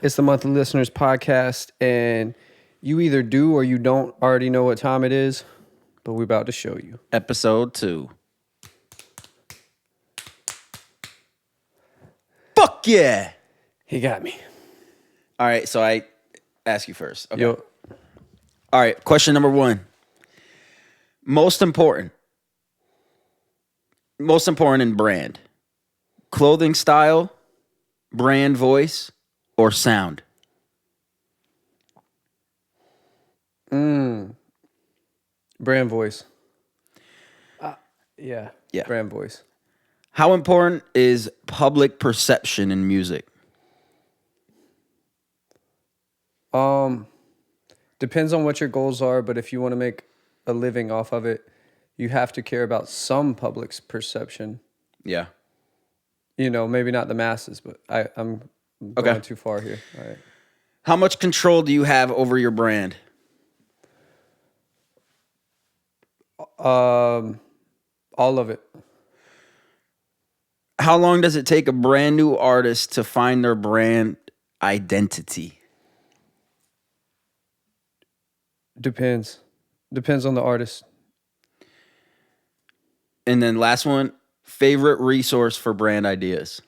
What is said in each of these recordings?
It's the Monthly Listeners podcast, and you either do or you don't already know what time it is, but we're about to show you. Episode 2. Fuck yeah! He got me. All right, so I ask you first. Okay. Yo, All right, question number 1. Most important in brand. Clothing style, brand voice, or sound? brand voice. Yeah, Yeah. brand voice. How important is public perception in music? Depends on what your goals are, but if you want to make a living off of it, you have to care about some public's perception. Yeah. You know, maybe not the masses, but I'm going too far here. All right. How much control do you have over your brand? All of it. How long does it take a brand new artist to find their brand identity? Depends on the artist. And then last one, favorite resource for brand ideas.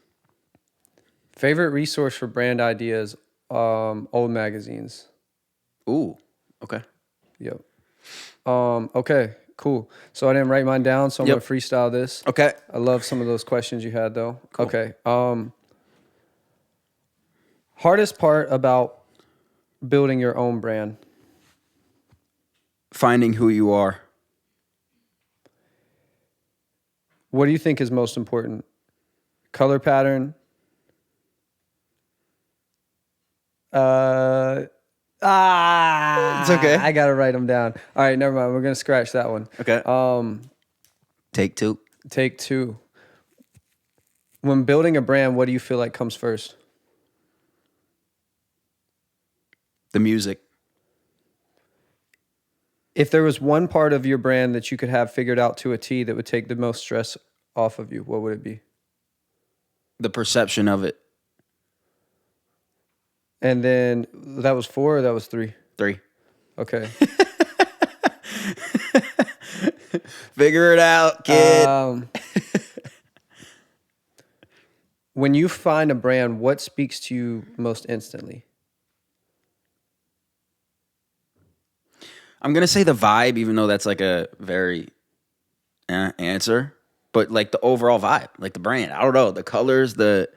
Favorite resource for brand ideas, old magazines. Ooh, okay. Yep. Okay, cool. So I didn't write mine down, so I'm gonna freestyle this. Okay. I love some of those questions you had though. Cool. Okay. Hardest part about building your own brand. Finding who you are. What do you think is most important? Color pattern? It's okay. I gotta write them down. All right, never mind. We're gonna scratch that one. Okay. Take 2. Take 2. When building a brand, what do you feel like comes first? The music. If there was one part of your brand that you could have figured out to a T that would take the most stress off of you, what would it be? The perception of it. And then that was 4 or that was 3? 3. Okay. Figure it out, kid. When you find a brand, what speaks to you most instantly? I'm going to say the vibe, even though that's like a very answer. But like the overall vibe, like the brand. I don't know. The colors, the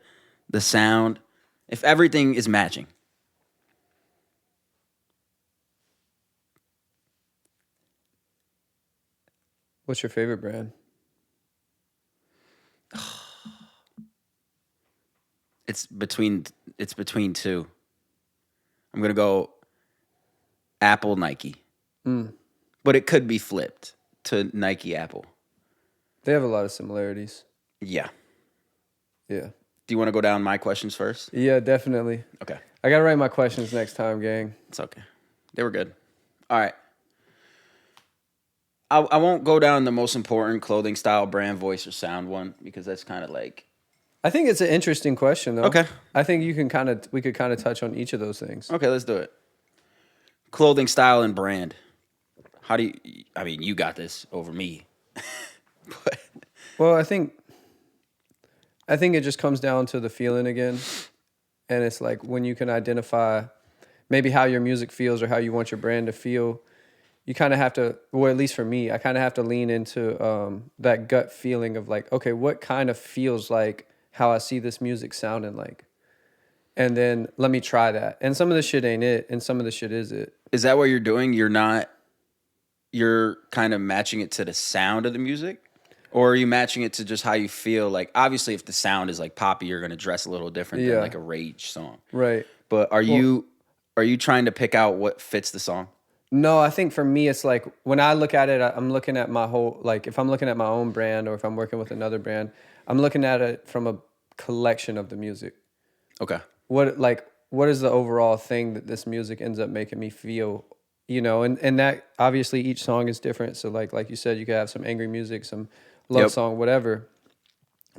sound. If everything is matching. What's your favorite brand? It's between 2. I'm going to go Apple, Nike. But it could be flipped to Nike, Apple. They have a lot of similarities. Yeah. Yeah. Do you want to go down my questions first? Yeah, definitely. Okay. I gotta write my questions next time, gang. It's okay. They were good. All right. I won't go down the most important clothing style, brand, voice, or sound one because that's kind of like... I think it's an interesting question, though. Okay. I think we could kind of touch on each of those things. Okay, let's do it. Clothing style and brand. How do you... I mean, you got this over me. But... Well, I think it just comes down to the feeling again. And it's like when you can identify maybe how your music feels or how you want your brand to feel, you kind of have to, well, at least for me, I kind of have to lean into that gut feeling of like, okay, what kind of feels like how I see this music sounding like? And then let me try that. And some of the shit ain't it, and some of the shit is it. Is that what you're doing? You're kind of matching it to the sound of the music? Or are you matching it to just how you feel? Like, obviously, if the sound is like poppy, you're going to dress a little different than like a rage song. Right. But are you trying to pick out what fits the song? No, I think for me, it's like when I look at it, I'm looking at my whole, like if I'm looking at my own brand or if I'm working with another brand, I'm looking at it from a collection of the music. Okay. What is the overall thing that this music ends up making me feel, you know, and that obviously each song is different. So like you said, you could have some angry music, some love song, whatever.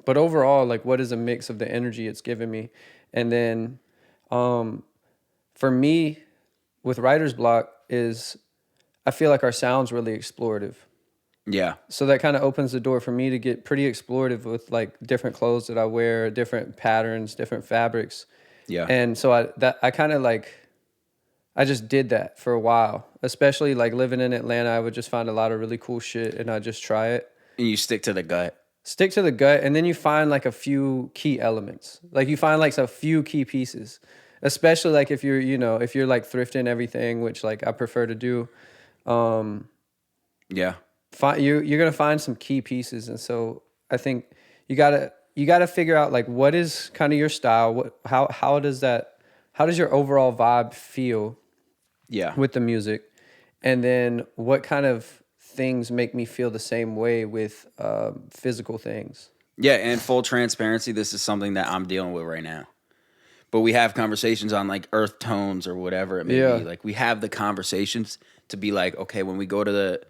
But overall, like what is a mix of the energy it's giving me? And then For me, with writer's block is I feel like our sound's really explorative. Yeah. So that kind of opens the door for me to get pretty explorative with like different clothes that I wear, different patterns, different fabrics. Yeah. And so I kind of like I just did that for a while. Especially like living in Atlanta, I would just find a lot of really cool shit and I just try it. And you stick to the gut. Stick to the gut, and then you find like a few key elements. Like you find like a few key pieces. Especially like if if you're like thrifting everything, which like I prefer to do. Yeah. You're gonna find some key pieces, and so I think you gotta figure out like what is kind of your style. How does your overall vibe feel Yeah. with the music, and then what kind of things make me feel the same way with physical things. Yeah. And full transparency, this is something that I'm dealing with right now. But we have conversations on like earth tones or whatever it may Yeah. be. Like we have the conversations to be like, okay, when we go to the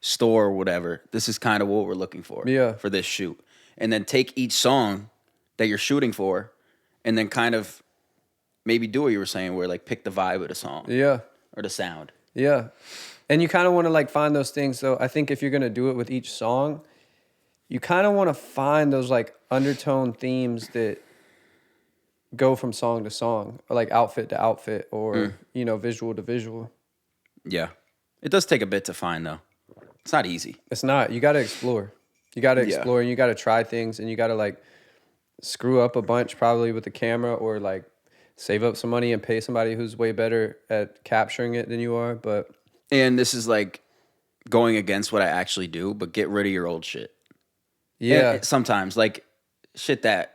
store or whatever, this is kind of what we're looking for this shoot. And then take each song that you're shooting for and then kind of maybe do what you were saying where like pick the vibe of the song Yeah. or the sound. Yeah. And you kind of want to like find those things. So I think if you're going to do it with each song, you kind of want to find those like undertone themes that go from song to song or like outfit to outfit or, visual to visual. Yeah. It does take a bit to find though. It's not easy. It's not. You got to explore. You got to explore and you got to try things and you got to like screw up a bunch probably with the camera or like save up some money and pay somebody who's way better at capturing it than you are. But And this is like going against what I actually do, but get rid of your old shit. yeah, And sometimes like shit that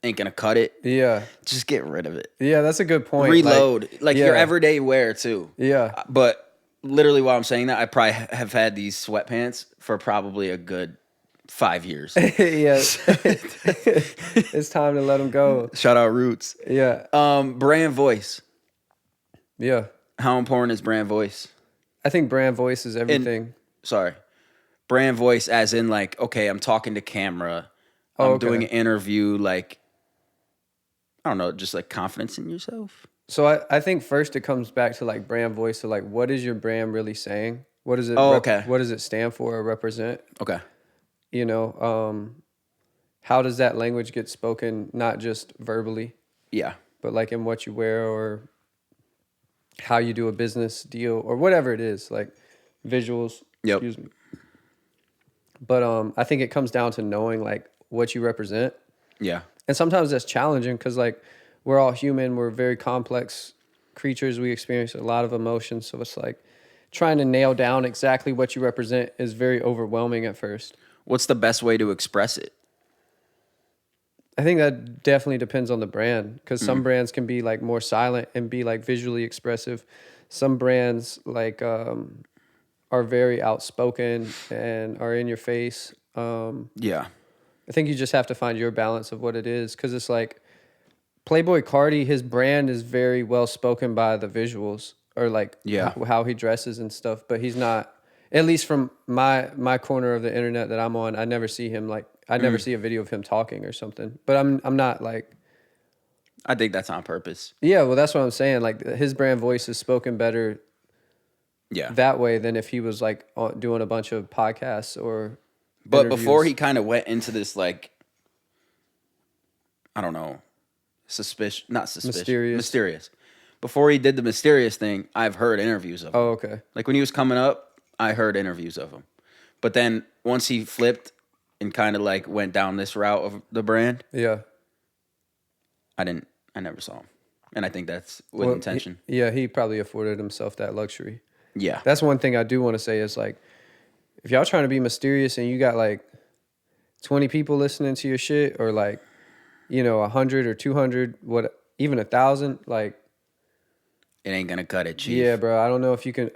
ain't gonna cut it. yeah, Just get rid of it. yeah. That's a good point. Reload. Like your yeah. everyday wear too. Yeah. But literally while I'm saying that, I probably have had these sweatpants for probably a good 5 years. Yeah, it's time to let them go. Shout out Roots. Yeah, Brand voice. yeah. How important is brand voice? I think brand voice is everything. Sorry. Brand voice as in like, okay, I'm talking to camera. I'm doing an interview, like, I don't know, just like confidence in yourself. So I think first it comes back to like brand voice. So like, what is your brand really saying? What does it? Okay. What does it stand for or represent? Okay. How does that language get spoken? Not just verbally, Yeah. but like in what you wear or how you do a business deal or whatever it is, like visuals. Yep. Excuse me. But I think it comes down to knowing like what you represent. Yeah. And sometimes that's challenging because like we're all human. We're very complex creatures. We experience a lot of emotions. So it's like trying to nail down exactly what you represent is very overwhelming at first. What's the best way to express it? I think that definitely depends on the brand because some brands can be like more silent and be like visually expressive. Some brands like are very outspoken and are in your face. Yeah. I think you just have to find your balance of what it is because it's like Playboy Cardi, his brand is very well spoken by the visuals or like how he dresses and stuff, but he's not, at least from my corner of the internet that I'm on, I never see him like, I never see a video of him talking or something, but I'm not like. I think that's on purpose. Yeah, well, that's what I'm saying. Like his brand voice is spoken better that way than if he was like doing a bunch of podcasts or But interviews. before he kind of went into this, like, I don't know, mysterious. Before he did the mysterious thing, I've heard interviews of him. Oh, okay. Like when he was coming up, I heard interviews of him. But then once he flipped and kind of like went down this route of the brand, Yeah. I never saw him. And I think that's with intention. He probably afforded himself that luxury. Yeah. That's one thing I do want to say is like, if y'all trying to be mysterious and you got like 20 people listening to your shit or like, 100 or 200, even 1,000, like. It ain't gonna cut it, Chief. Yeah, bro. I don't know if you can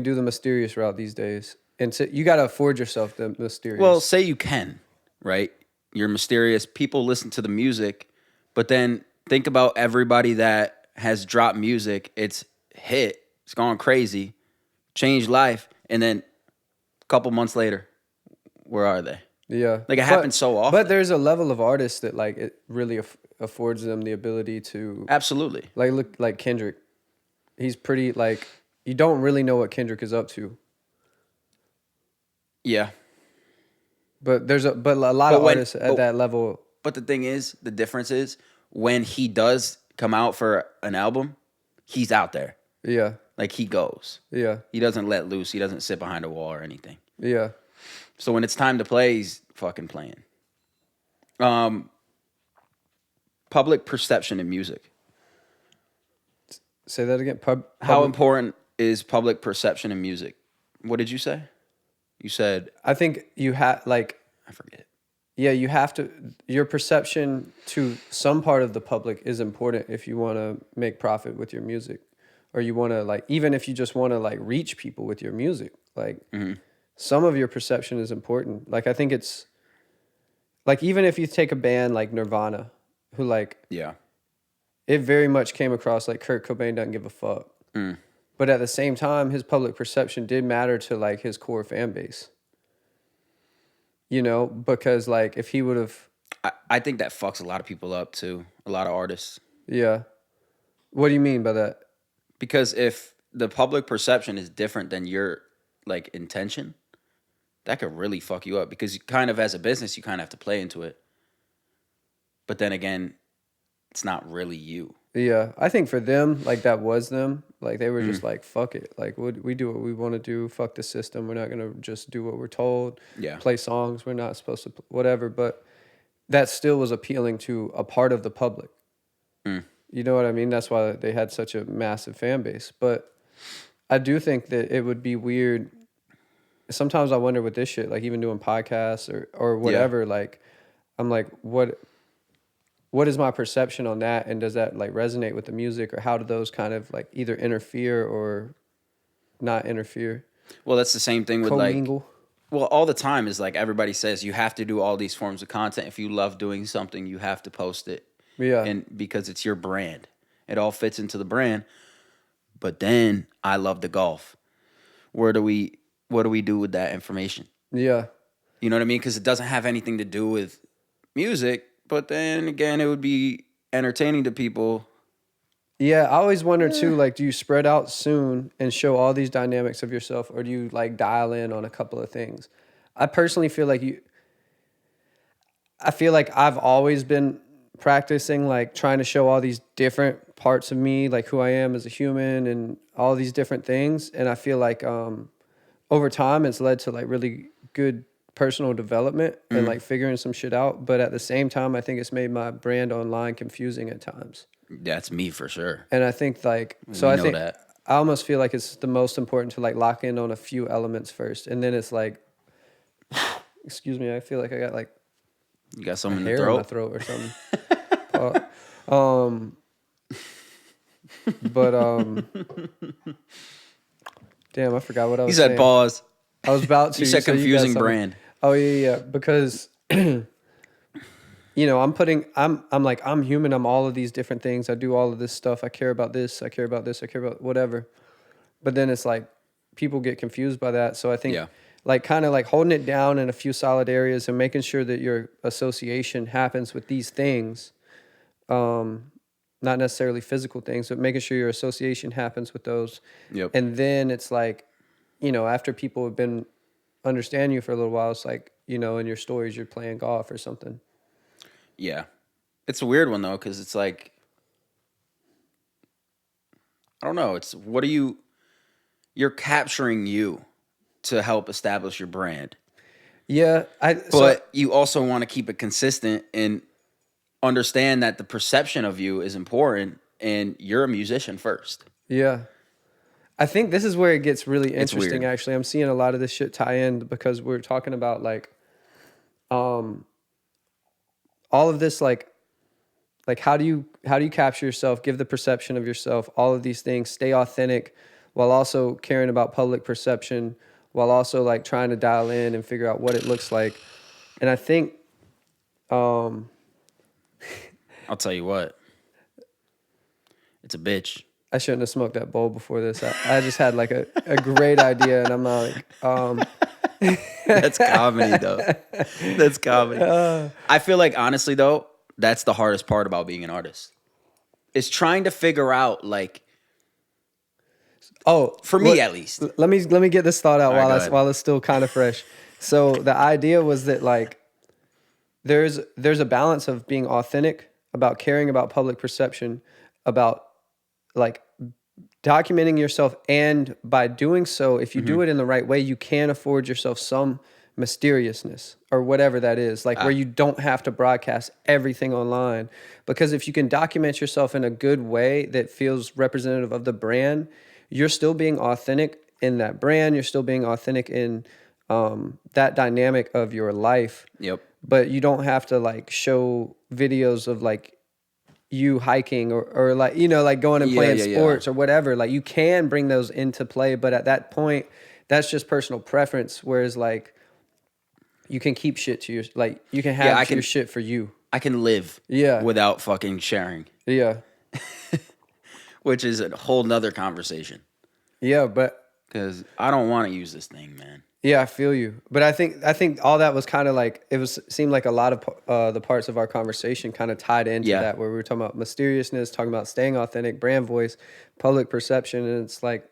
do the mysterious route these days. And so you got to afford yourself the mysterious. Well, say you can, right? You're mysterious. People listen to the music, but then think about everybody that has dropped music. It's hit. It's gone crazy. Changed life. And then a couple months later, where are they? Yeah. Like it happens so often. But there's a level of artists that like it really affords them the ability to Absolutely. like look like Kendrick. He's pretty like you don't really know what Kendrick is up to. Yeah. But a lot But of when artists at that level. but the thing is, the difference is when he does come out for an album, he's out there. Yeah. Like he goes. Yeah. He doesn't let loose. He doesn't sit behind a wall or anything. Yeah. So when it's time to play, he's fucking playing. Public perception in music. Say that again. How important is public perception in music? What did you say? You said I think you have like I forget. yeah, you have to your perception to some part of the public is important if you want to make profit with your music, or you want to like even if you just want to like reach people with your music, like some of your perception is important. Like I think it's like even if you take a band like Nirvana, who like Yeah. it very much came across like Kurt Cobain doesn't give a fuck. But at the same time, his public perception did matter to like his core fan base. You know, because like if he would have, I think that fucks a lot of people up too. A lot of artists. yeah. What do you mean by that? Because if the public perception is different than your like intention, that could really fuck you up. Because you kind of as a business, you kind of have to play into it. But then again, it's not really you. Yeah, I think for them, like that was them. Like they were just like, fuck it. Like we do what we want to do. Fuck the system. We're not gonna just do what we're told. Yeah. Play songs we're not supposed to. Whatever. But that still was appealing to a part of the public. You know what I mean? That's why they had such a massive fan base. But I do think that it would be weird. Sometimes I wonder with this shit, like even doing podcasts or whatever. Like I'm like, what is my perception on that, and does that like resonate with the music, or how do those kind of like either interfere or not interfere? Well, that's the same thing with Commingle. well, all the time is like everybody says you have to do all these forms of content. If you love doing something, you have to post it. Yeah. And because it's your brand, it all fits into the brand. But then I love the golf. What do we do with that information? Yeah. You know what I mean? Because it doesn't have anything to do with music. But then again, it would be entertaining to people. Yeah, I always wonder too, like, do you spread out soon and show all these dynamics of yourself, or do you like dial in on a couple of things? I personally feel like I feel like I've always been practicing, like trying to show all these different parts of me, like who I am as a human and all these different things. And I feel like over time it's led to like really good personal development and like figuring some shit out. But at the same time, I think it's made my brand online confusing at times. That's me for sure. And I think like, so We I know think that. I almost feel like it's the most important to like lock in on a few elements first. And then it's like, excuse me, I feel like I got like You got something in the hair in my throat? throat or something. But damn, I forgot what I You was said saying. pause. I was about to. You said got confusing something. brand. Oh yeah, because you know, I'm like, I'm human. I'm all of these different things. I do all of this stuff. I care about this. I care about this. I care about whatever. But then it's like people get confused by that. So I think like kind of like holding it down in a few solid areas and making sure that your association happens with these things. Not necessarily physical things, but making sure your association happens with those. Yep. And then it's like, you know, after people have been understand you for a little while, it's like, you know, in your stories, you're playing golf or something. Yeah. It's a weird one though, because it's like, I don't know. It's what are you're capturing you to help establish your brand. Yeah. But you also want to keep it consistent and understand that the perception of you is important and you're a musician first. Yeah. I think this is where it gets really interesting, weird. actually. I'm seeing a lot of this shit tie in because we're talking about like all of this like how do you capture yourself, give the perception of yourself, all of these things, stay authentic while also caring about public perception, while also like trying to dial in and figure out what it looks like. And I think I'll tell you what. It's a bitch. I shouldn't have smoked that bowl before this. I just had like a great idea, and I'm like, That's comedy, though. That's comedy. I feel like, honestly, though, That's the hardest part about being an artist. Is trying to figure out, like, Oh, for me at least. let me get this thought out All right, while go ahead. while it's still kind of fresh. So the idea was that like there's a balance of being authentic, about caring about public perception, about like documenting yourself, and by doing so, if you do it in the right way, you can afford yourself some mysteriousness or whatever that is, like where you don't have to broadcast everything online. Because if you can document yourself in a good way that feels representative of the brand, you're still being authentic in that brand, you're still being authentic in that dynamic of your life. Yep. But you don't have to like show videos of like you hiking or like, you know, like going and Yeah, playing yeah, yeah. sports or whatever. Like you can bring those into play, but at that point, that's just personal preference. Whereas like you can keep shit to your, like you can Yeah, have your shit for you. I can live Yeah. without fucking sharing, Yeah. which is a whole nother conversation. Yeah. But Because I don't want to use this thing, man. yeah, I feel you. But I think all that was kind of like, seemed like a lot of the parts of our conversation kind of tied into Yeah. that, where we were talking about mysteriousness, talking about staying authentic, brand voice, public perception. And it's like,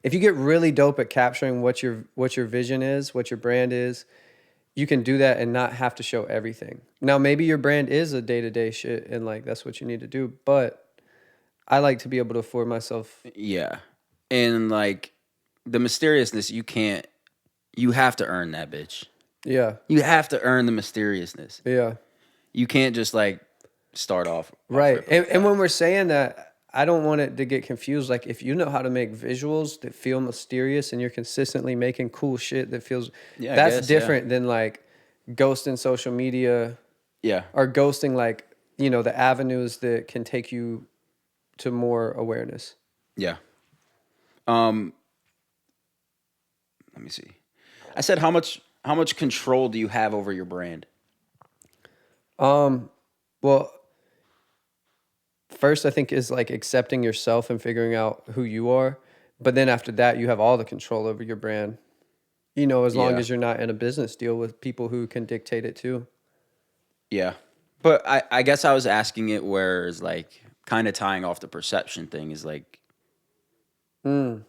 if you get really dope at capturing what your vision is, what your brand is, you can do that and not have to show everything. Now, maybe your brand is a day-to-day shit and like that's what you need to do, but I like to be able to afford myself. Yeah. And like the mysteriousness, you have to earn that bitch. Yeah. You have to earn the mysteriousness. Yeah. You can't just like start off. Right. And when we're saying that, I don't want it to get confused. Like if you know how to make visuals that feel mysterious and you're consistently making cool shit that feels, Yeah, I that's guess, different than like ghosting social media Yeah. or ghosting like, you know, the avenues that can take you to more awareness. Yeah. Let me see. I said how much control do you have over your brand? Well, first I think is like accepting yourself and figuring out who you are. But then after that, you have all the control over your brand. You know, as long Yeah. as you're not in a business deal with people who can dictate it too. Yeah. But I guess I was asking it where it's like kind of tying off the perception thing is like, you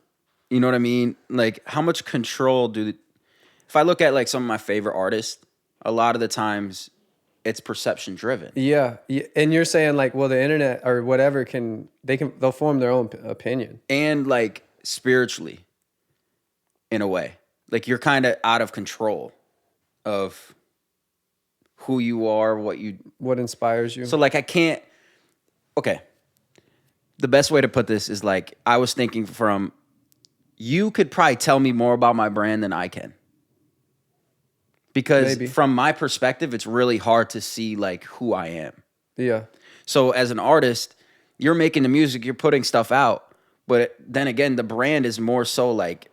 know what I mean? Like how much control if I look at like some of my favorite artists, a lot of the times it's perception driven. Yeah. And you're saying like, well, the internet or whatever they'll form their own opinion. And like spiritually in a way. Like you're kind of out of control of who you are, What inspires you? So like okay. The best way to put this is like I was thinking you could probably tell me more about my brand than I can. Because Maybe. from my perspective, it's really hard to see like who I am. Yeah. So as an artist, you're making the music, you're putting stuff out, but then again, the brand is more so like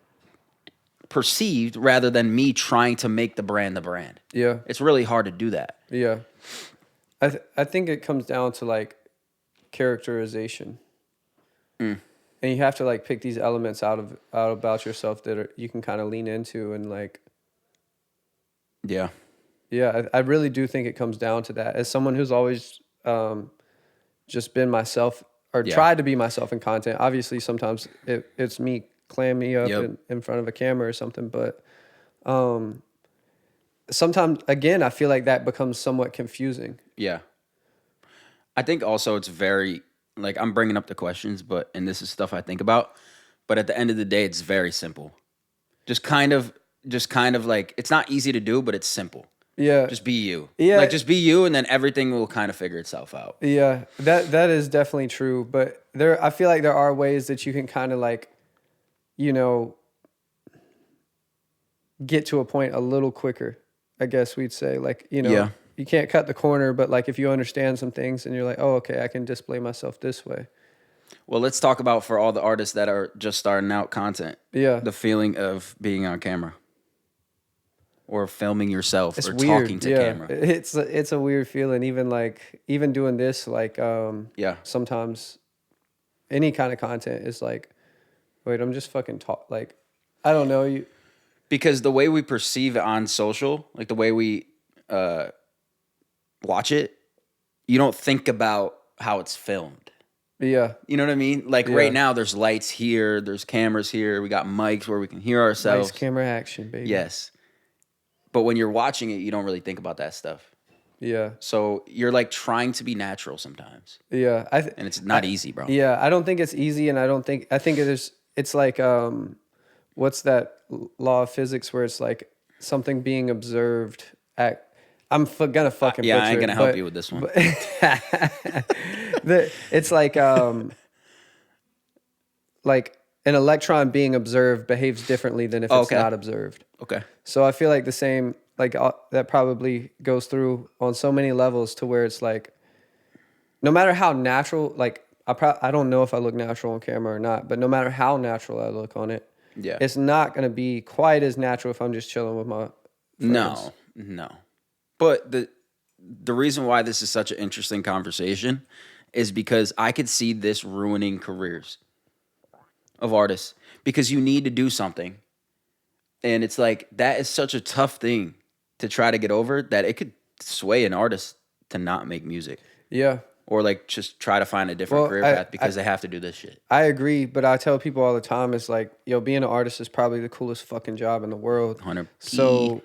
perceived rather than me trying to make the brand the brand. Yeah. It's really hard to do that. Yeah. I think it comes down to like characterization. And you have to like pick these elements out about yourself that you can kind of lean into and like, Yeah. yeah, I really do think it comes down to that. As someone who's always just been myself or tried to be myself in content, obviously sometimes it's me clam me up in front of a camera or something, but sometimes again I feel like that becomes somewhat confusing. Yeah. I think also it's very like I'm bringing up the questions, and this is stuff I think about, but at the end of the day, it's very simple. Just kind of like it's not easy to do, but it's simple. Yeah. Just be you. Yeah. Like just be you, and then everything will kind of figure itself out. Yeah, that is definitely true. But I feel like there are ways that you can kind of like, you know, get to a point a little quicker. I guess we'd say like, you know, you can't cut the corner, but like if you understand some things and you're like, oh, okay, I can display myself this way. Well, let's talk about for all the artists that are just starting out content. Yeah, the feeling of being on camera. Or filming yourself it's or weird. talking to camera. It's a weird feeling. Even doing this, like sometimes any kind of content is like, wait, I'm just fucking like, I don't know you. Because the way we perceive it on social, like the way we watch it, you don't think about how it's filmed. Yeah. You know what I mean? Like right Yeah. now, there's lights here, there's cameras here, we got mics where we can hear Lights, ourselves. camera, action, baby. Yes. But when you're watching it, you don't really think about that stuff. Yeah. So you're like trying to be natural sometimes. Yeah. And it's not easy, bro. Yeah. I don't think it's easy, and I think it is. It's like what's that law of physics where it's like something being observed at. Gonna fucking Yeah, butcher I ain't gonna it, help but, you with this one. but it's like an electron being observed behaves differently than if it's Okay. not observed. Okay. So I feel like the same, like that probably goes through on so many levels to where it's like, no matter how natural, like I don't know if I look natural on camera or not, but no matter how natural I look on it, Yeah. it's not gonna be quite as natural if I'm just chilling with my friends. No. But the reason why this is such an interesting conversation is because I could see this ruining careers of artists because you need to do something. And it's like that is such a tough thing to try to get over that it could sway an artist to not make music Yeah, or like just try to find a different Well, career path because they have to do this shit. I agree, but I tell people all the time, it's like, yo, being an artist is probably the coolest fucking job in the world. 100 So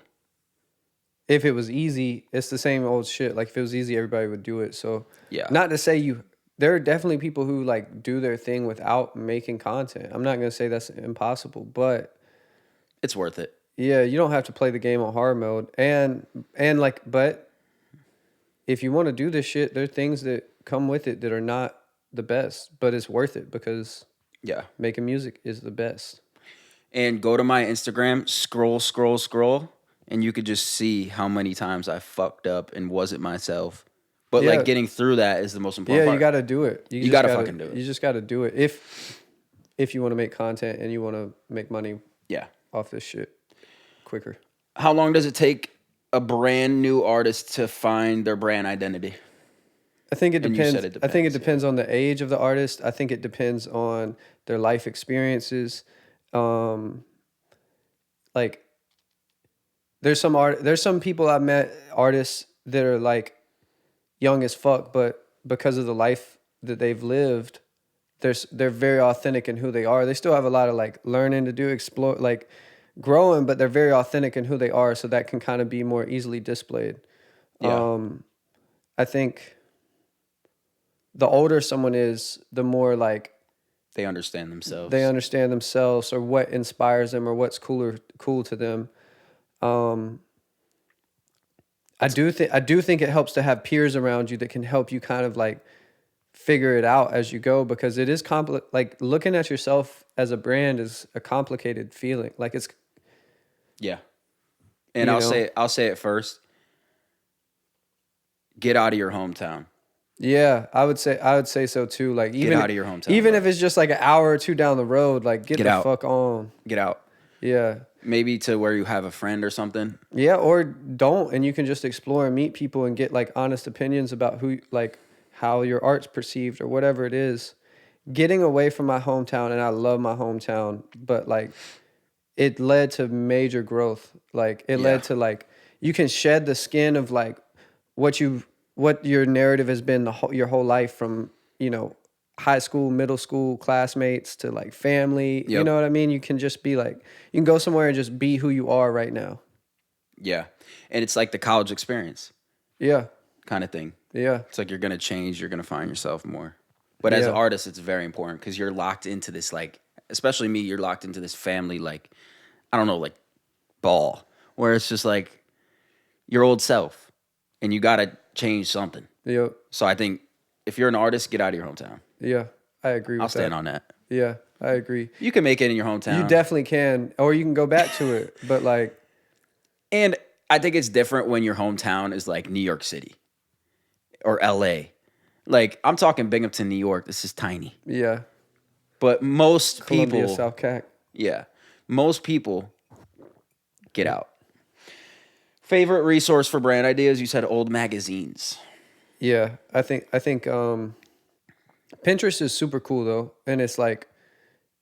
if it was easy, it's the same old shit. Like if it was easy, everybody would do it. So Yeah. not to say there are definitely people who like do their thing without making content. I'm not gonna say that's impossible, but It's worth it. yeah, you don't have to play the game on hard mode. And like, but if you want to do this shit, there are things that come with it that are not the best, but it's worth it because Yeah. making music is the best. And go to my Instagram, scroll, and you could just see how many times I fucked up and wasn't myself. But Yeah. like getting through that is the most important Yeah, part. you got to do it. You just gotta fucking do it. You just got to do it if you want to make content and you want to make money Yeah. off this shit quicker. How long does it take a brand new artist to find their brand identity? I think it And you depends. said it I think it depends, depends on the age of the artist. I think it depends on their life experiences. Like there's some people I've met, artists that are like young as fuck, but because of the life that they've lived, they're very authentic in who they are. They still have a lot of like learning to do, explore, like growing, but they're very authentic in who they are, so that can kind of be more easily displayed. Yeah. I think the older someone is, the more like They understand themselves. they understand themselves or what inspires them or what's cool to them. I do think it helps to have peers around you that can help you kind of like figure it out as you go, because it is like looking at yourself as a brand is a complicated feeling. Like it's Yeah. And You I'll know? say it first. Get out of your hometown. Yeah, I would say so too. Like even out of your hometown, even bro. if it's just like an hour or two down the road, like get Get the out. fuck on. Get out. Yeah. Maybe to where you have a friend or something. Yeah, or don't, and you can just explore and meet people and get like honest opinions about who, like how your art's perceived or whatever it is. Getting away from my hometown, and I love my hometown, but like it led to major growth. Like it Yeah. led to like you can shed the skin of like what your narrative has been your whole life, from high school, middle school classmates to like family. You Yep. know what I mean? You can just be like, you can go somewhere and just be who you are right now. Yeah. And it's like the college experience Yeah. kind of thing. Yeah. It's like you're going to change, you're going to find yourself more. But as an Yeah. artist, it's very important because you're locked into this, like, especially me, you're locked into this family, like, I don't know, like ball, where it's just like your old self and you got to change something. Yeah. So I think if you're an artist, get out of your hometown. Yeah. I agree with I'll stand that. on that. Yeah, I agree. You can make it in your hometown. You definitely can, or you can go back to it. But like, And I think it's different when your hometown is like New York City or LA. Like, I'm talking Binghamton, New York. This is tiny. yeah, But most Columbia, people, South Cac. yeah, most people get out. Favorite resource for brand ideas? You said old magazines. Yeah, I think Pinterest is super cool though, and it's like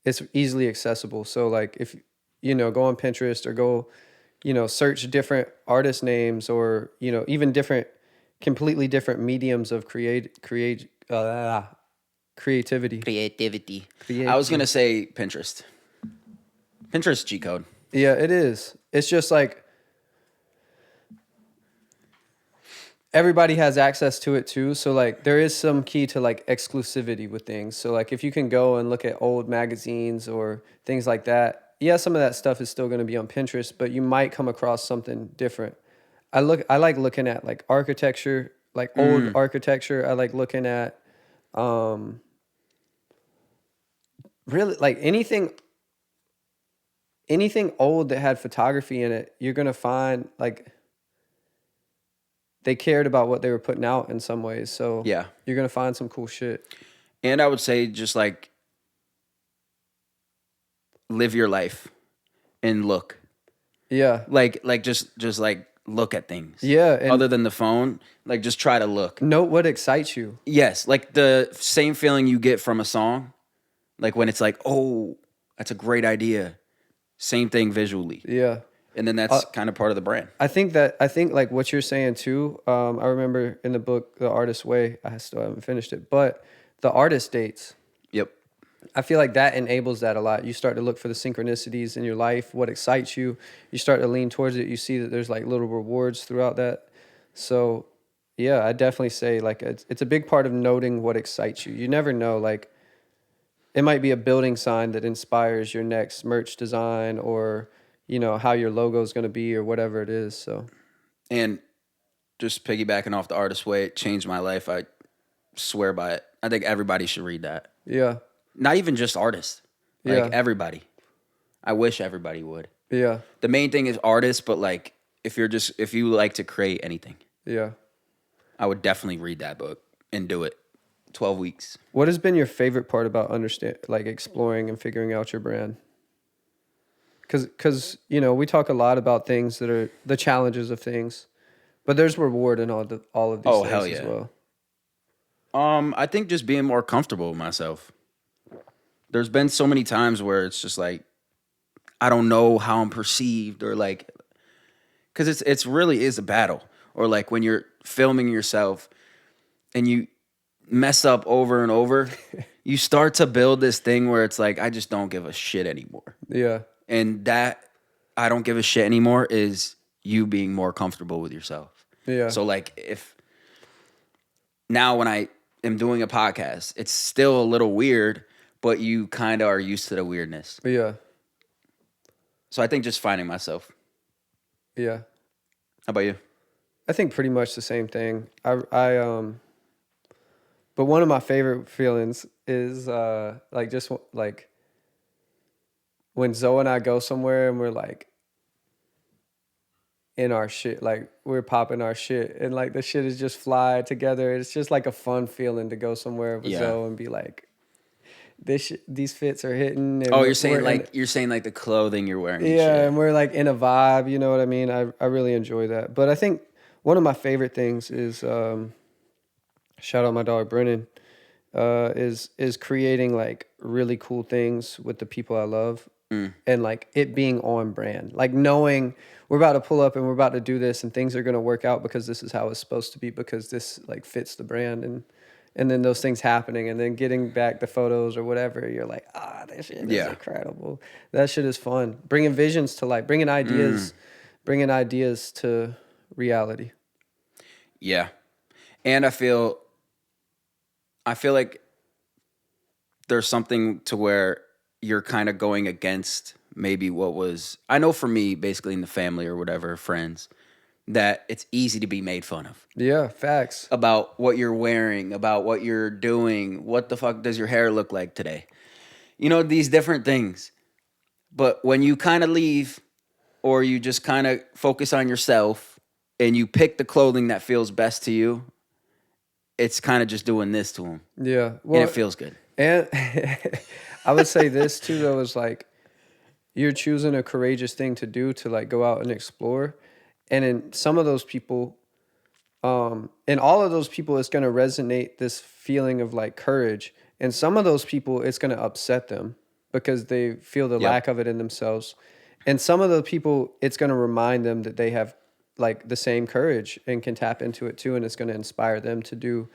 it's easily accessible. So like if go on Pinterest or go search different artist names, or even different completely different mediums of creativity. Creativity. I was gonna Creative. say Pinterest. Pinterest G code. Yeah, it is. It's just like everybody has access to it too. So like there is some key to like exclusivity with things. So like if you can go and look at old magazines or things like that, yeah, some of that stuff is still going to be on Pinterest, but you might come across something different. I like looking at like architecture, like old architecture. I like looking at um really like anything old that had photography in it. You're going to find like they cared about what they were putting out in some ways. So Yeah. you're going to find some cool shit. And I would say just like live your life and look. Yeah. Like just like look at things. Yeah, and Other than the phone, like just try to look. note what excites you. Yes, like the same feeling you get from a song, like when it's like, "Oh, that's a great idea." Same thing visually. Yeah. And then that's kind of part of the brand. I think like what you're saying too. I remember in the book, The Artist's Way, I still haven't finished it, but the artist dates. Yep. I feel like that enables that a lot. You start to look for the synchronicities in your life, what excites you. You start to lean towards it. You see that there's like little rewards throughout that. So, yeah, I definitely say like it's a big part of noting what excites you. You never know. Like it might be a building sign that inspires your next merch design or, how your logo is going to be or whatever it is. So, And just piggybacking off The Artist's Way, it changed my life. I swear by it. I think everybody should read that. yeah. Not even just artists. Like Yeah. everybody. I wish everybody would. Yeah. The main thing is artists, but like if you like to create anything, Yeah. I would definitely read that book and do it. 12 weeks. What has been your favorite part about exploring and figuring out your brand? Because we talk a lot about things that are the challenges of things, but there's reward in all of these Oh, things hell as yeah. well. I think just being more comfortable with myself. There's been so many times where it's just like I don't know how I'm perceived or like cuz it's really is a battle or like when you're filming yourself and you mess up over and over, you start to build this thing where it's like I just don't give a shit anymore. Yeah. And that I don't give a shit anymore is you being more comfortable with yourself. Yeah. So like if now when I am doing a podcast, it's still a little weird, but you kind of are used to the weirdness. Yeah. So I think just finding myself. Yeah. How about you? I think pretty much the same thing. But one of my favorite feelings is like just like when Zoe and I go somewhere and we're like in our shit, like we're popping our shit and like the shit is just fly together. It's just like a fun feeling to go somewhere with Yeah. Zoe and be like, these fits are hitting. And Oh, you're saying like the clothing you're wearing. And yeah, shit. and we're like in a vibe. You know what I mean? I really enjoy that. But I think one of my favorite things is shout out my dog Brennan. Is creating like really cool things with the people I love and like it being on brand. Like knowing we're about to pull up and we're about to do this and things are gonna work out because this is how it's supposed to be because this like fits the brand and then those things happening and then getting back the photos or whatever, you're like, this shit is incredible. That shit is fun. Bringing visions to life, bringing ideas to reality. Yeah. And I feel like there's something to where you're kind of going against maybe what was, I know for me, basically in the family or whatever, friends, that it's easy to be made fun of. Yeah, facts. About what you're wearing, about what you're doing, what the fuck does your hair look like today? These different things. But when you kind of leave or you just kind of focus on yourself and you pick the clothing that feels best to you, it's kind of just doing this to them. Yeah. Well, And it feels good. And I would say this too, though, is like you're choosing a courageous thing to do to like go out and explore. And in some of those people, in all of those people, it's going to resonate this feeling of like courage. And some of those people, it's going to upset them because they feel the lack of it in themselves. And some of the people, it's going to remind them that they have like the same courage and can tap into it too, and it's going to inspire them to do,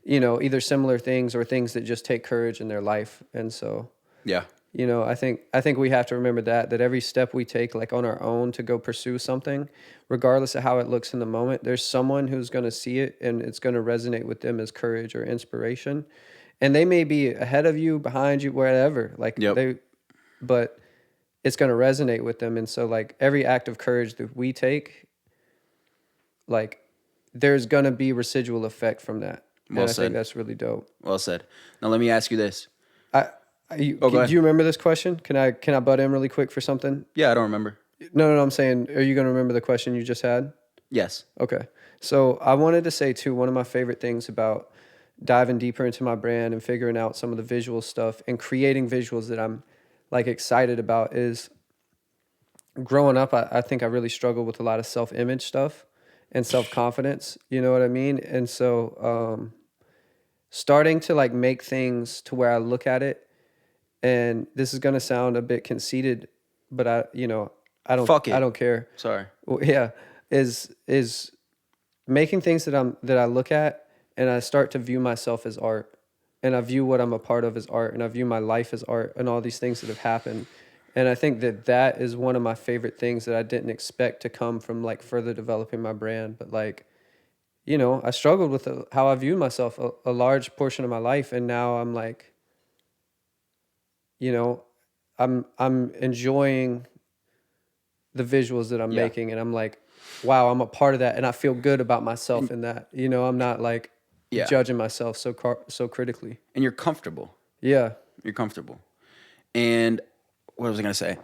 you know, either similar things or things that just take courage in their life. And so, Yeah. you know, I think we have to remember that every step we take, like on our own, to go pursue something, regardless of how it looks in the moment, there's someone who's going to see it and it's going to resonate with them as courage or inspiration. And they may be ahead of you, behind you, wherever, like Yep. but it's going to resonate with them. And so, like, every act of courage that we take, like, there's going to be residual effect from that. Well And I think said. that's really dope. Well said. Now let me ask you this. I, Oh, go do ahead. you remember this question? Can I butt in really quick for something? Yeah, I don't remember. No, I'm saying, are you going to remember the question you just had? Yes. Okay. So I wanted to say too, one of my favorite things about diving deeper into my brand and figuring out some of the visual stuff and creating visuals that I'm like excited about is growing up. I think I really struggled with a lot of self-image stuff and self-confidence. You know what I mean? And so starting to like make things to where I look at it, and this is going to sound a bit conceited, but Fuck I it. don't care. Sorry. Well, yeah, is making things that I look at and I start to view myself as art, and I view what I'm a part of as art, and I view my life as art, and all these things that have happened. And I think that is one of my favorite things that I didn't expect to come from like further developing my brand. But like, you know, I struggled with how I viewed myself a large portion of my life, and now I'm like, you know, I'm enjoying the visuals that I'm Yeah. making, and I'm like, wow, I'm a part of that, and I feel good about myself in that. You know, I'm not like Yeah. judging myself so critically. And you're comfortable. Yeah. You're comfortable. And what was I gonna say?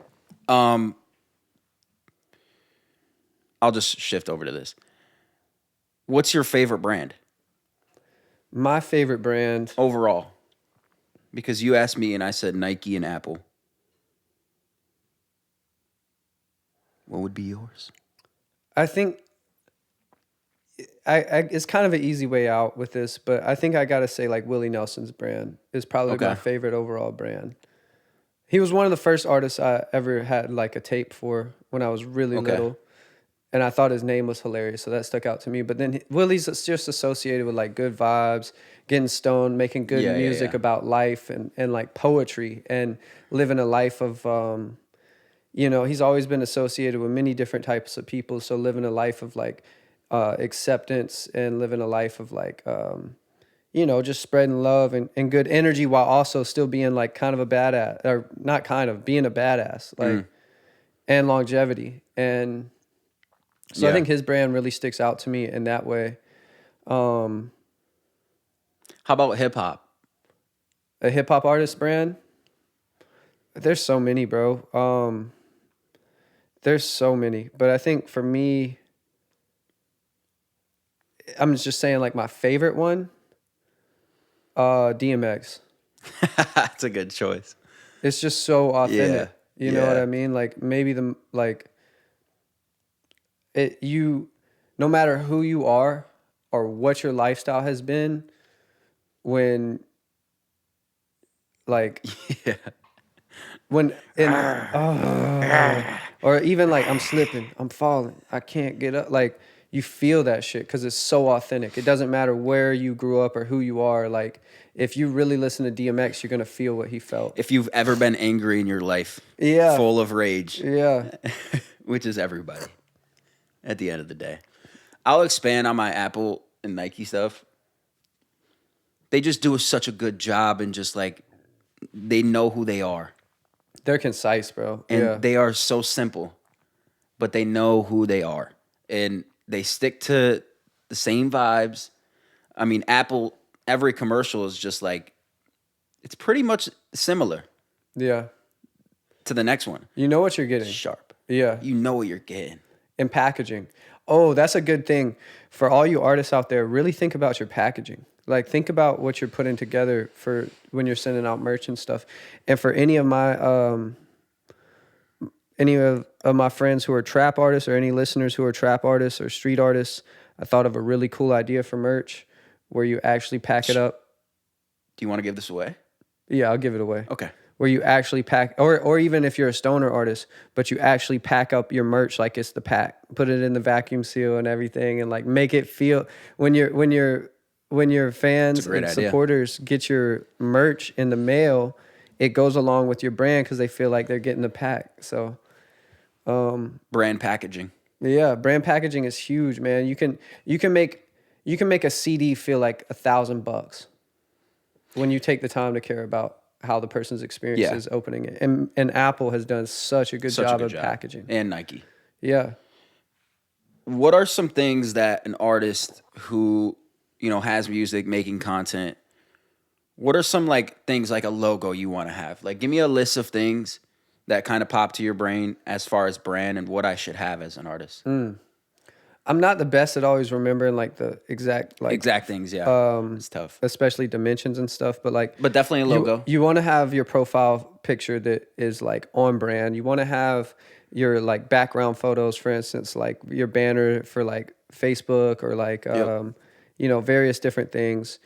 Um, I'll just shift over to this. What's your favorite brand My favorite brand, overall? Because you asked me and I said Nike and Apple. What would be yours? I think it's kind of an easy way out with this, but I think I gotta say like Willie Nelson's brand is probably Okay. my favorite overall brand. He was one of the first artists I ever had like a tape for when I was really Okay. little. And I thought his name was hilarious, so that stuck out to me. But then Willie's just associated with like good vibes, getting stoned, making good Yeah, yeah, music yeah. about life and like poetry and living a life of, you know, he's always been associated with many different types of people. So living a life of like acceptance and living a life of like, you know, just spreading love and good energy while also still being like kind of a badass, or not kind of, being a badass, like, and longevity. And so I Yeah. think his brand really sticks out to me in that way. How about hip hop? A hip hop artist brand, there's so many, bro. There's so many, but I think for me, I'm just saying like my favorite one, DMX. That's a good choice. It's just so authentic. Yeah. You know what Yeah. I mean? Like maybe no matter who you are or what your lifestyle has been, when like Yeah. when in or even like I'm slipping, I'm falling, I can't get up, like you feel that shit because it's so authentic. It doesn't matter where you grew up or who you are. Like if you really listen to DMX, you're gonna feel what he felt. If you've ever been angry in your life, Yeah. full of rage, Yeah. which is everybody at the end of the day. I'll expand on my Apple and Nike stuff. They just do such a good job and just like they know who they are. They're concise, bro. And Yeah. they are so simple, but they know who they are. And they stick to the same vibes. I mean, Apple, every commercial is just like, it's pretty much similar Yeah. to the next one. You know what you're getting. Sharp. Yeah. You know what you're getting. And packaging. Oh, that's a good thing for all you artists out there. Really think about your packaging. Like think about what you're putting together for when you're sending out merch and stuff. And for any of my friends who are trap artists, or any listeners who are trap artists or street artists, I thought of a really cool idea for merch where you actually pack it up. Do you want to give this away? Yeah, I'll give it away. Okay. where you actually pack, or even if you're a stoner artist, but you actually pack up your merch like it's the pack, put it in the vacuum seal and everything, and like make it feel when your fans great and idea. supporters get your merch in the mail, it goes along with your brand because they feel like they're getting the pack. So Brand packaging. yeah, brand packaging is huge, man. You can make a CD feel like $1,000 when you take the time to care about how the person's experience Yeah. is opening it. And Apple has done such a good Such a job good of job. packaging. And Nike. Yeah. What are some things that an artist who, has music, making content, what are some like things like a logo you want to have? Like give me a list of things that kind of pop to your brain as far as brand and what I should have as an artist. I'm not the best at always remembering like the Exact things, yeah. It's tough. especially dimensions and stuff, but like But definitely a logo. you want to have your profile picture that is like on brand. You want to have your like background photos, for instance, like your banner for like Facebook or like Yep. various different things.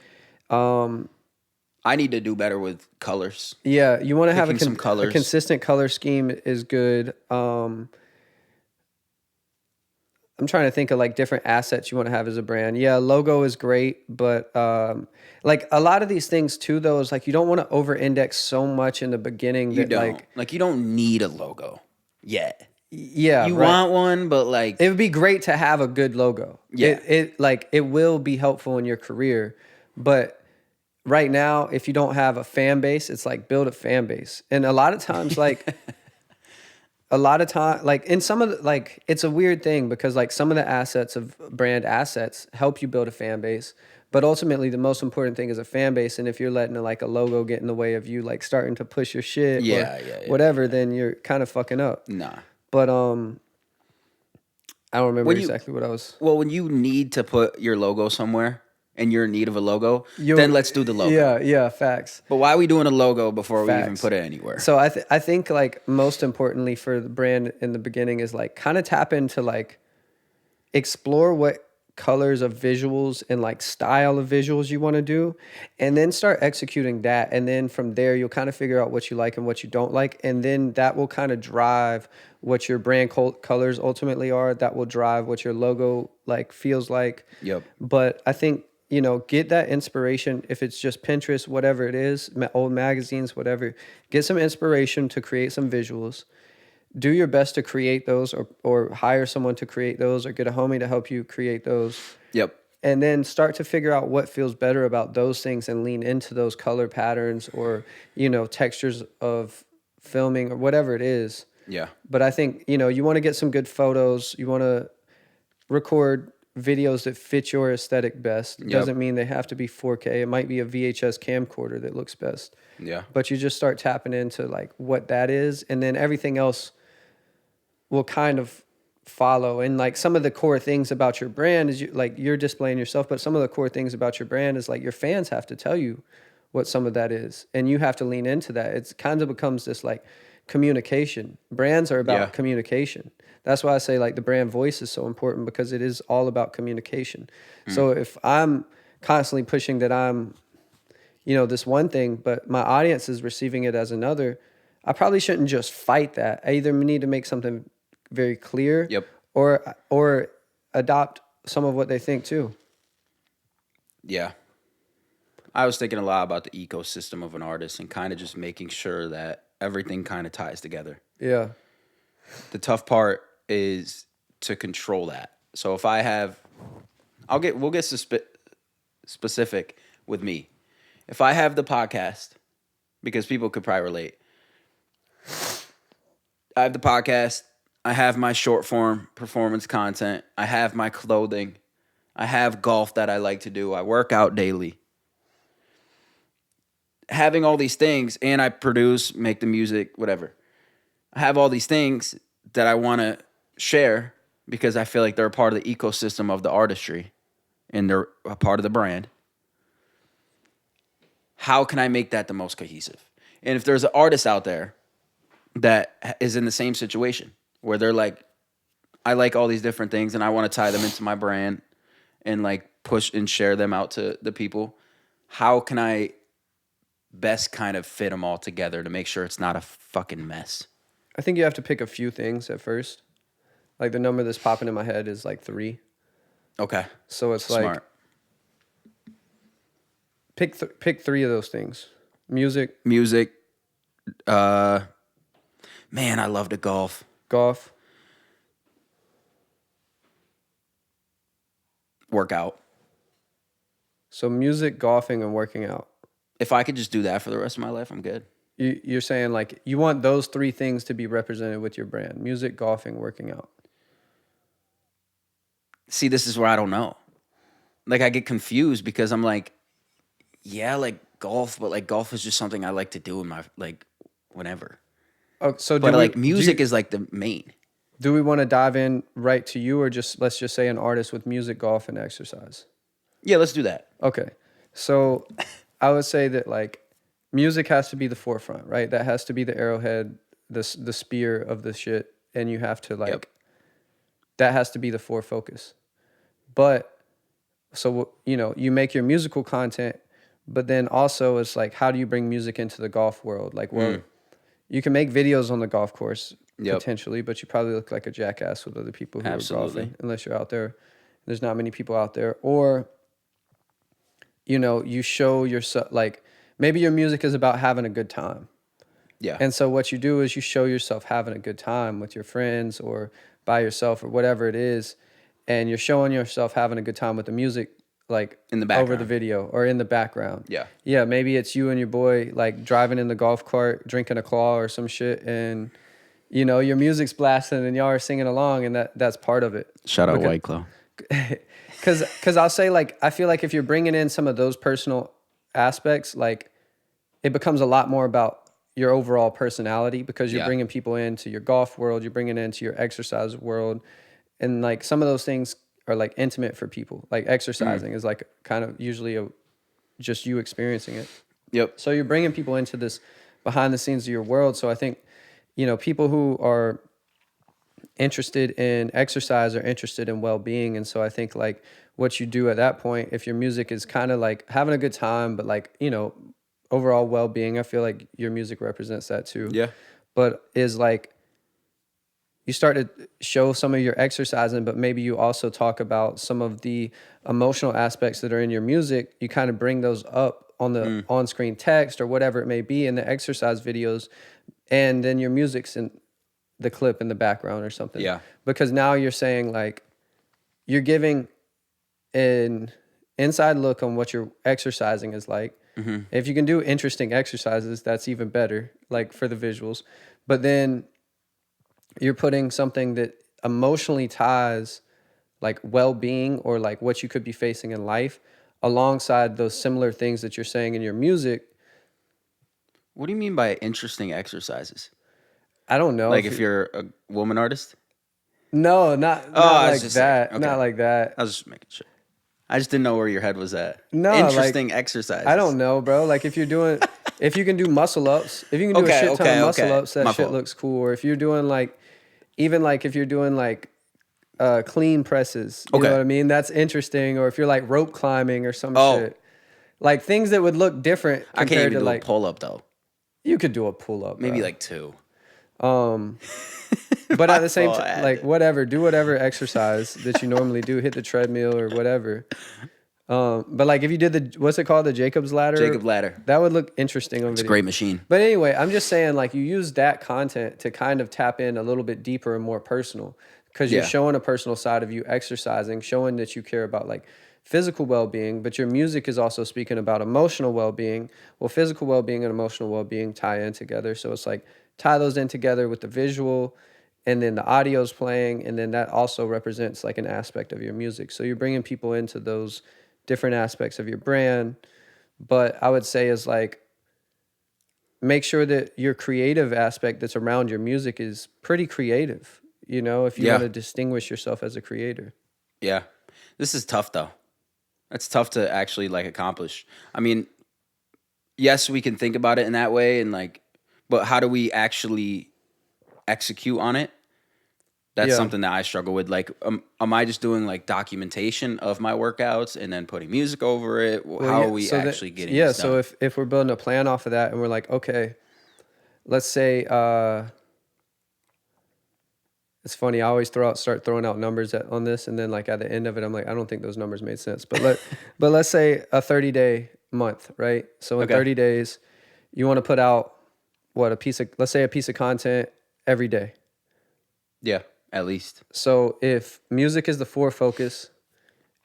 I need to do better with colors. Yeah, you want to have Picking some a colors. consistent color scheme is good. I'm trying to think of like different assets you want to have as a brand. Yeah, logo is great, but like a lot of these things too, though, is like you don't want to over-index so much in the beginning You that don't. Like you don't need a logo yet. yeah, You right. want one, but like It would be great to have a good logo. Yeah. It will be helpful in your career, but right now, if you don't have a fan base, it's like build a fan base. And a lot of times, like in some of the, like it's a weird thing because like some of the assets of brand assets help you build a fan base, but ultimately the most important thing is a fan base. And if you're letting like a logo get in the way of you like starting to push your shit Yeah, or yeah, whatever, then you're kind of fucking up. nah. But I don't remember When you exactly what I was. Well, when you need to put your logo somewhere and you're in need of a logo, You then let's do the logo. Yeah, facts. But why are we doing a logo before we even Facts. put it anywhere? So I think like most importantly for the brand in the beginning is like kind of tap into like explore what colors of visuals and like style of visuals you want to do, and then start executing that, and then from there you'll kind of figure out what you like and what you don't like, and then that will kind of drive what your brand colors ultimately are. That will drive what your logo like feels like. Yep. But I think get that inspiration, if it's just Pinterest, whatever it is, old magazines, whatever, get some inspiration to create some visuals. Do your best to create those, or hire someone to create those, or get a homie to help you create those. Yep. And then start to figure out what feels better about those things and lean into those color patterns or, textures of filming or whatever it is. Yeah. But I think, you want to get some good photos. You want to record videos that fit your aesthetic best. Yep. Doesn't mean they have to be 4K. It might be a VHS camcorder that looks best. Yeah. But you just start tapping into like what that is, and then everything else will kind of follow. And like some of the core things about your brand is you're displaying yourself, but some of the core things about your brand is like your fans have to tell you what some of that is, and you have to lean into that. It's kind of becomes this like communication. Brands are about communication. That's why I say like the brand voice is so important, because it is all about communication. So if I'm constantly pushing that I'm this one thing, but my audience is receiving it as another, I probably shouldn't just fight that. I either need to make something very clear, Yep. or adopt some of what they think too. Yeah. I was thinking a lot about the ecosystem of an artist and kind of just making sure that everything kind of ties together. Yeah. The tough part is to control that. So if I have, we'll get specific with me. If I have the podcast, because people could probably relate, I have the podcast, I have my short form performance content, I have my clothing, I have golf that I like to do, I work out daily. Having all these things, and I produce, make the music, whatever. I have all these things that I want to share because I feel like they're a part of the ecosystem of the artistry and they're a part of the brand. How can I make that the most cohesive? And if there's an artist out there that is in the same situation where they're like, I like all these different things and I want to tie them into my brand and like push and share them out to the people, how can I best kind of fit them all together to make sure it's not a fucking mess? I think you have to pick a few things at first. Like the number that's popping in my head is like 3. Okay. So it's like Smart. pick 3 of those things. Music, Music. Uh, man, I love to golf. golf. Workout. So music, golfing, and working out. If I could just do that for the rest of my life, I'm good. You're saying like you want those 3 things to be represented with your brand: music, golfing, working out. See, this is where I don't know. Like, I get confused because I'm like, yeah, like golf, but like golf is just something I like to do in my, like, whenever. Oh, so But like music is like the main. do we want to dive in right to you, or just let's just say an artist with music, golf, and exercise? Yeah, let's do that. Okay. So I would say that like music has to be the forefront, right? That has to be the arrowhead, the spear of the shit, and you have to like Yep. that has to be the focus. But so you make your musical content, but then also it's like how do you bring music into the golf world? Like, well, you can make videos on the golf course Yep. potentially, but you probably look like a jackass with other people who Absolutely. are golfing unless you're out there. There's not many people out there. Or you show yourself, like maybe your music is about having a good time. Yeah. And so what you do is you show yourself having a good time with your friends or by yourself or whatever it is. And you're showing yourself having a good time with the music, like In the over the background. video or in the background. Yeah. Yeah. Maybe it's you and your boy like driving in the golf cart, drinking a claw or some shit. And, your music's blasting and y'all are singing along. And that's part of it. Shout out Because- White Claw. Because I'll say, like, I feel like if you're bringing in some of those personal aspects, like, it becomes a lot more about your overall personality because you're Yeah. bringing people into your golf world, you're bringing into your exercise world. And, like, some of those things are, like, intimate for people. Like, exercising is, like, kind of usually just you experiencing it. Yep. So you're bringing people into this behind the scenes of your world. So I think, people who are interested in exercise or interested in well-being. And so I think like what you do at that point, if your music is kind of like having a good time, but like, overall well-being, I feel like your music represents that too. Yeah. But is like you start to show some of your exercising, but maybe you also talk about some of the emotional aspects that are in your music. You kind of bring those up on the on-screen text or whatever it may be in the exercise videos. And then your music's in the clip in the background or something. Yeah. Because now you're saying like you're giving an inside look on what your exercising is like. Mm-hmm. If you can do interesting exercises, that's even better, like for the visuals. But then you're putting something that emotionally ties like well-being or like what you could be facing in life alongside those similar things that you're saying in your music. What do you mean by interesting exercises? I don't know. Like if you're a woman artist? No, not I was like just that. saying, okay. Not like that. I was just making sure. I just didn't know where your head was at. No, Interesting like, exercises. I don't know, bro. Like if you can do muscle ups, if you can do a shit ton of muscle ups, that My shit fault. looks cool. Or if you're doing like, even like if you're doing like clean presses, you know what I mean? That's interesting. Or if you're like rope climbing or some shit, like things that would look different. I can't compared even to do like a pull up though. you could do a pull up, Maybe bro. like 2. But at the same time, like whatever, do whatever exercise that you normally do, hit the treadmill or whatever. But like if you did what's it called? The Jacob's ladder? Jacob ladder. That would look interesting on It's a video. great machine. But anyway, I'm just saying like you use that content to kind of tap in a little bit deeper and more personal because you're showing a personal side of you exercising, showing that you care about like physical well-being, but your music is also speaking about emotional well-being. Well, physical well-being and emotional well-being tie in together. So it's like tie those in together with the visual and then the audio's playing, and then that also represents like an aspect of your music. So you're bringing people into those different aspects of your brand. But I would say is like make sure that your creative aspect that's around your music is pretty creative, if you want to distinguish yourself as a creator. Yeah. This is tough though. That's tough to actually like accomplish. I mean, yes, we can think about it in that way and like, but how do we actually execute on it? That's Yeah. something that I struggle with. Like, am I just doing like documentation of my workouts and then putting music over it? Well, How yeah. are we So actually that getting yeah. this So done? if we're building a plan off of that, and we're like, okay, let's say it's funny. I always start throwing out numbers on this, and then like at the end of it, I'm like, I don't think those numbers made sense. But let's say a 30-day month, right? So in Okay. 30 days, you want to put out what let's say a piece of content every day. Yeah, at least. So if music is the fore focus,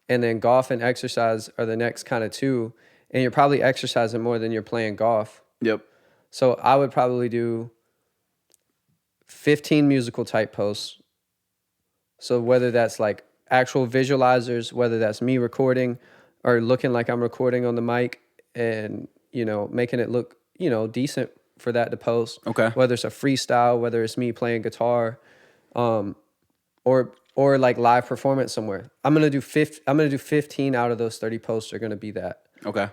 and then golf and exercise are the next kind of two, and you're probably exercising more than you're playing golf. Yep. So I would probably do 15 musical type posts. So whether that's like actual visualizers, whether that's me recording or looking like I'm recording on the mic and, making it look, decent for that to post. Okay. Whether it's a freestyle, whether it's me playing guitar, or like live performance somewhere. I'm gonna do 15 out of those 30 posts are gonna be that. Okay.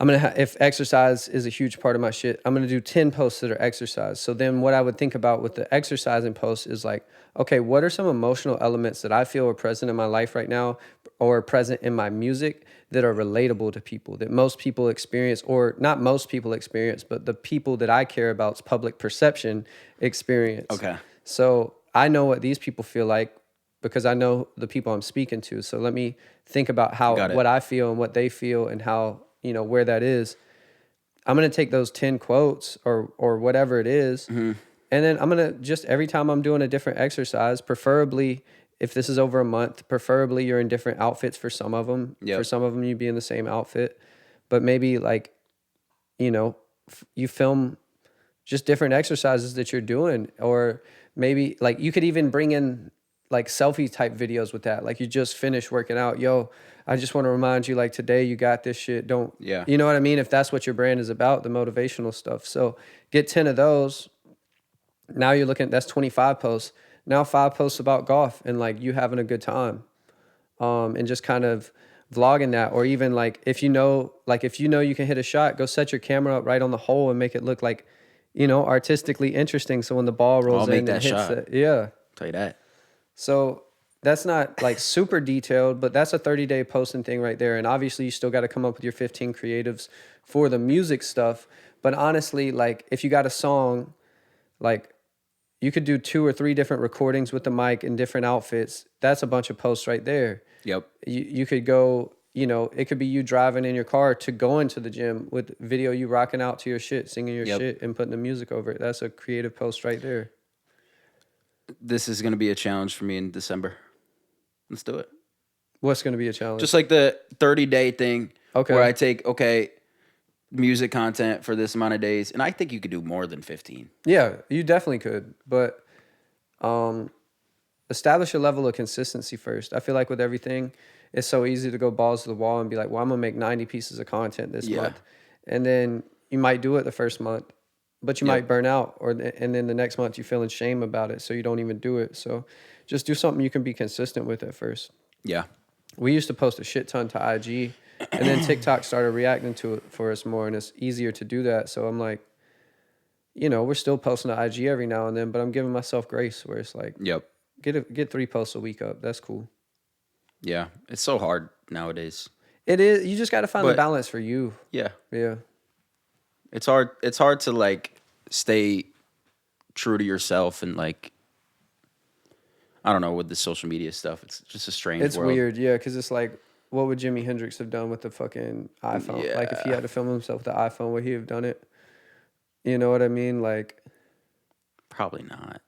If exercise is a huge part of my shit, I'm gonna do 10 posts that are exercise. So then what I would think about with the exercising posts is like, okay, what are some emotional elements that I feel are present in my life right now or present in my music that are relatable to people, that most people experience, or not most people experience, but the people that I care about's public perception experience. Okay. So I know what these people feel like because I know the people I'm speaking to. So let me think about Got it. what I feel and what they feel and how, where that is. I'm going to take those 10 quotes or whatever it is, Mm-hmm. and then I'm going to just every time I'm doing a different exercise, preferably if this is over a month, preferably you're in different outfits for some of them. Yep. For some of them, you'd be in the same outfit, but maybe like, you film just different exercises that you're doing, or maybe like you could even bring in like selfie type videos with that. Like you just finished working out. Yo, I just want to remind you, like, today you got this shit. Don't, Yeah. you know what I mean? If that's what your brand is about, the motivational stuff. So get 10 of those. Now you're looking, that's 25 posts. Now 5 posts about golf and like you having a good time. And just kind of vlogging that, or even like if you know you can hit a shot, go set your camera up right on the hole and make it look like, artistically interesting. So when the ball rolls I'll make in that and hits shot. it, yeah. Tell you that. So that's not like super detailed, but that's a 30-day posting thing right there. And obviously you still got to come up with your 15 creatives for the music stuff. But honestly, like if you got a song, like you could do 2 or 3 different recordings with the mic in different outfits. That's a bunch of posts right there. Yep. You could go, it could be you driving in your car to going to the gym with video you rocking out to your shit, singing your Yep. shit and putting the music over it. That's a creative post right there. This is going to be a challenge for me in December. Let's do it. What's going to be a challenge? Just like the 30-day thing. Okay. Where I take, music content for this amount of days. And I think you could do more than 15. Yeah, you definitely could, but establish a level of consistency first. I feel like with everything, it's so easy to go balls to the wall and be like, well, I'm going to make 90 pieces of content this month. And then you might do it the first month, but you might burn out, and then the next month you feeling shame about it, so you don't even do it. So just do something you can be consistent with at first. Yeah. We used to post a shit ton to IG, and then TikTok started reacting to it for us more, and it's easier to do that. So I'm like, we're still posting to IG every now and then, but I'm giving myself grace where it's like, Yep. get 3 posts a week up. That's cool. Yeah. It's so hard nowadays. It is. You just got to find the balance for you. Yeah. Yeah. It's hard. It's hard to like stay true to yourself and like, I don't know, with the social media stuff. It's just a strange It's world. weird. Yeah. Cause it's like, what would Jimi Hendrix have done with the fucking iPhone? Yeah. Like if he had to film himself with the iPhone, would he have done it? You know what I mean? Like Probably not.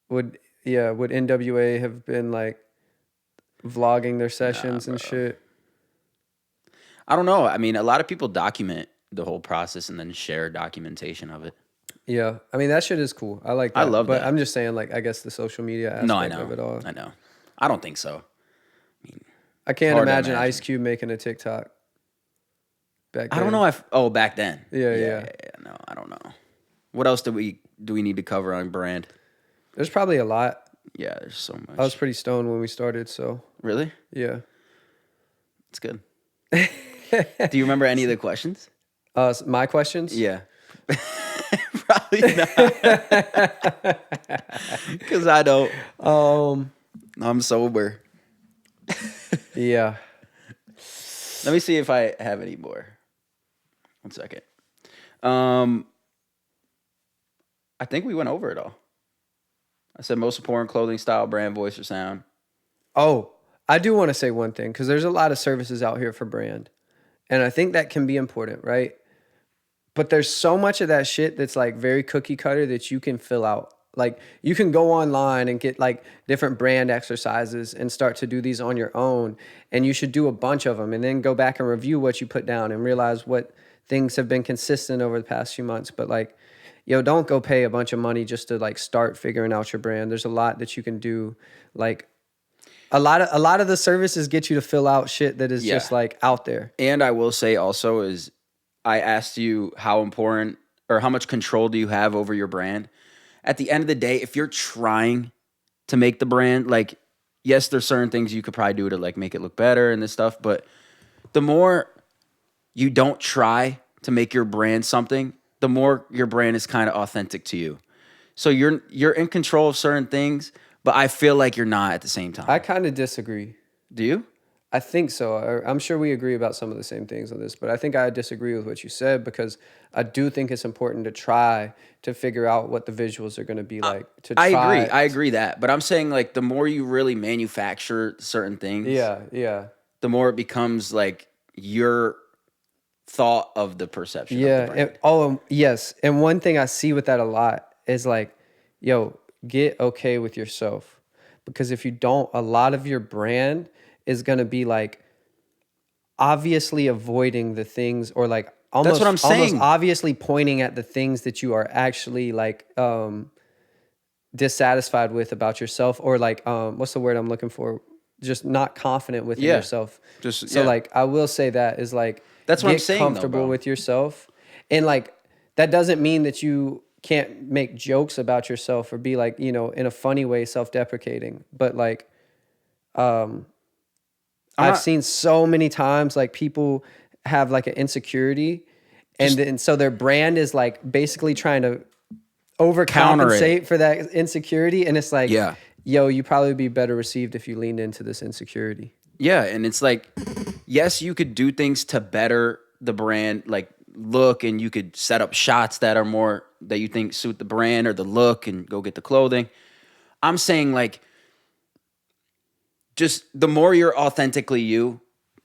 would NWA have been like vlogging their sessions and shit? I don't know. I mean, a lot of people document the whole process and then share documentation of it. Yeah. I mean, that shit is cool. I like that. I love but that. I'm just saying, like, I guess the social media aspect No, I know. of it all. I know. I don't think so. I can't hard to imagine imagine. Ice Cube making a TikTok back then. I don't know if back then. Yeah. No, I don't know. What else do we need to cover on brand? There's probably a lot. Yeah, there's so much. I was pretty stoned when we started, so Really? yeah. It's good. Do you remember any of the questions? My questions? Yeah. Probably Because I don't. um, I'm sober. yeah. Let me see if I have any more. 1 second. Um, I think we went over it all. I said most important clothing style, brand, voice, or sound. Oh, I do want to say one thing because there's a lot of services out here for brand. And I think that can be important, right? But there's so much of that shit that's like very cookie cutter that you can fill out. Like you can go online and get like different brand exercises and start to do these on your own. And you should do a bunch of them and then go back and review what you put down and realize what things have been consistent over the past few months. But like, yo, don't go pay a bunch of money just to like start figuring out your brand. There's a lot that you can do. Like a lot of the services get you to fill out shit that is Yeah. just like out there. And I will say also is I asked you how important or how much control do you have over your brand. At the end of the day, if you're trying to make the brand, like, yes, there's certain things you could probably do to like make it look better and this stuff, but the more you don't try to make your brand something, the more your brand is kind of authentic to you. So you're in control of certain things, but I feel like you're not at the same time. I kind of disagree. Do you? I think so. I'm sure we agree about some of the same things on this, but I think I disagree with what you said because I do think it's important to try to figure out what the visuals are going to be like. I agree that, but I'm saying like the more you really manufacture certain things, Yeah. the more it becomes like your thought of the perception of the Yeah. brand. Yes. And one thing I see with that a lot is like, yo, get okay with yourself. Because if you don't, a lot of your brand is going to be like obviously avoiding the things or like almost, what I'm saying. almost obviously pointing at the things that you are actually like dissatisfied with about yourself or like what's the word I'm looking for? Just not confident within Yeah. yourself. Just- So yeah. like I will say that is like That's what I'm get saying, though, comfortable bro. with yourself. And like that doesn't mean that you can't make jokes about yourself or be like, in a funny way self-deprecating. But like I've seen so many times like people have like an insecurity and then so their brand is like basically trying to Counter overcompensate for that insecurity. And it's like, Yeah. yo, you probably be better received if you leaned into this insecurity. Yeah, and it's like, yes, you could do things to better the brand, like look, and you could set up shots that are more that you think suit the brand or the look, and go get the clothing. I'm saying like, just the more you're authentically you,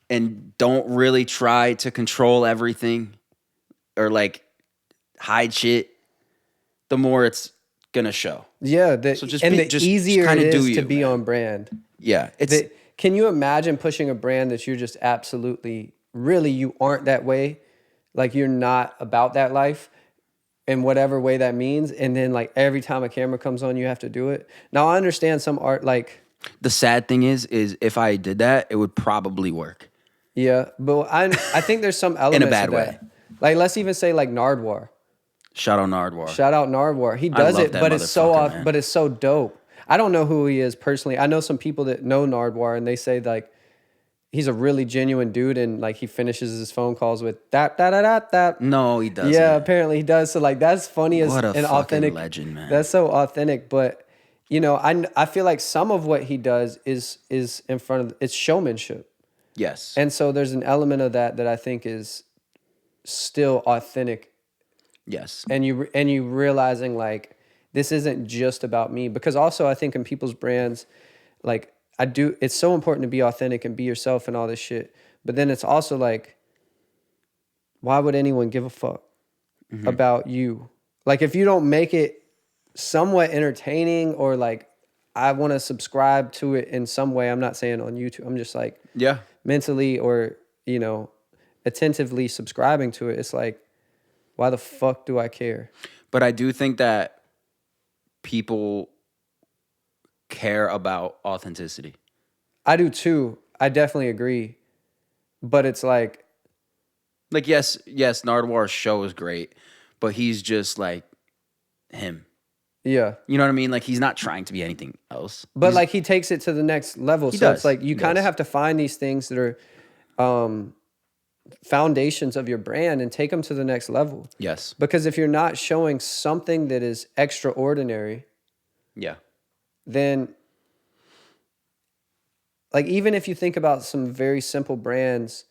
and don't really try to control everything or like hide shit, the more it's gonna show. Yeah. So just and be- the just easier kinda it do is to you, be man. on brand. Yeah, it's Can you imagine pushing a brand that you're just absolutely, really, you aren't that way? Like you're not about that life in whatever way that means. And then like every time a camera comes on, you have to do it. Now I understand some art, like, the sad thing is if I did that, it would probably work. yeah, but I think there's some elements bad of that. way. Like let's even say like Nardwar. Shout out Nardwar. Shout out Nardwar. He does love it, that but it's so motherfucker, off, man. but it's so dope. I don't know who he is personally. I know some people that know Nardwar and they say like he's a really genuine dude and like he finishes his phone calls with that. No, he doesn't. Yeah, apparently he does. So like that's funny as What a an fucking authentic legend, man. That's so authentic, but I feel like some of what he does is in front of it's showmanship. Yes. And so there's an element of that I think is still authentic yes. and you realizing like this isn't just about me because also I think in people's brands like it's so important to be authentic and be yourself and all this shit, but then it's also like why would anyone give a fuck about you? Like if you don't make it somewhat entertaining or like I want to subscribe to it in some way, I'm not saying on YouTube, I'm just like Yeah. mentally or attentively subscribing to it, it's like why the fuck do I care? But I do think that people care about authenticity. I do too. I definitely agree. But it's like, Like, yes, Nardwar's show is great, but he's just like him. yeah. You know what I mean? Like, he's not trying to be anything else. But like he takes it to the next level. So does. it's like you He kind of does. have to find these things that are foundations of your brand and take them to the next level. Yes. Because if you're not showing something that is extraordinary, Yeah. then like even if you think about some very simple brands,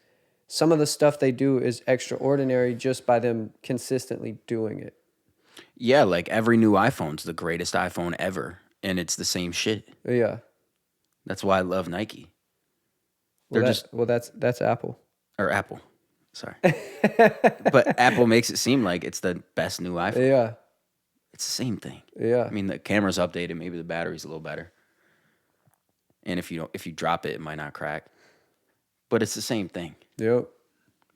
some of the stuff they do is extraordinary just by them consistently doing it. Yeah, like every new iPhone's the greatest iPhone ever, and it's the same shit. Yeah. That's why I love Nike. Well, They're just that's Apple. or Apple. Sorry. But Apple makes it seem like it's the best new iPhone. Yeah. It's the same thing. Yeah. I mean, the camera's updated, maybe the battery's a little better. And if you drop it, it might not crack. But it's the same thing. Yep.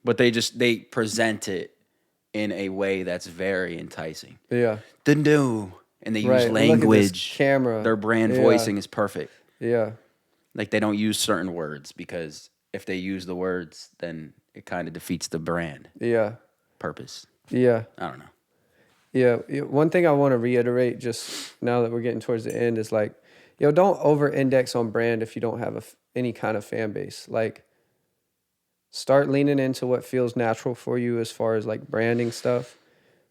But they present it in a way that's very enticing. Yeah. The new, and they use Right. Look at this language. camera. Their brand Yeah. voicing is perfect. Yeah. Like they don't use certain words because if they use the words, then it kind of defeats the brand Yeah. purpose. Yeah. I don't know. Yeah. One thing I want to reiterate just now that we're getting towards the end is like, don't over index on brand if you don't have any kind of fan base. Like, start leaning into what feels natural for you as far as like branding stuff,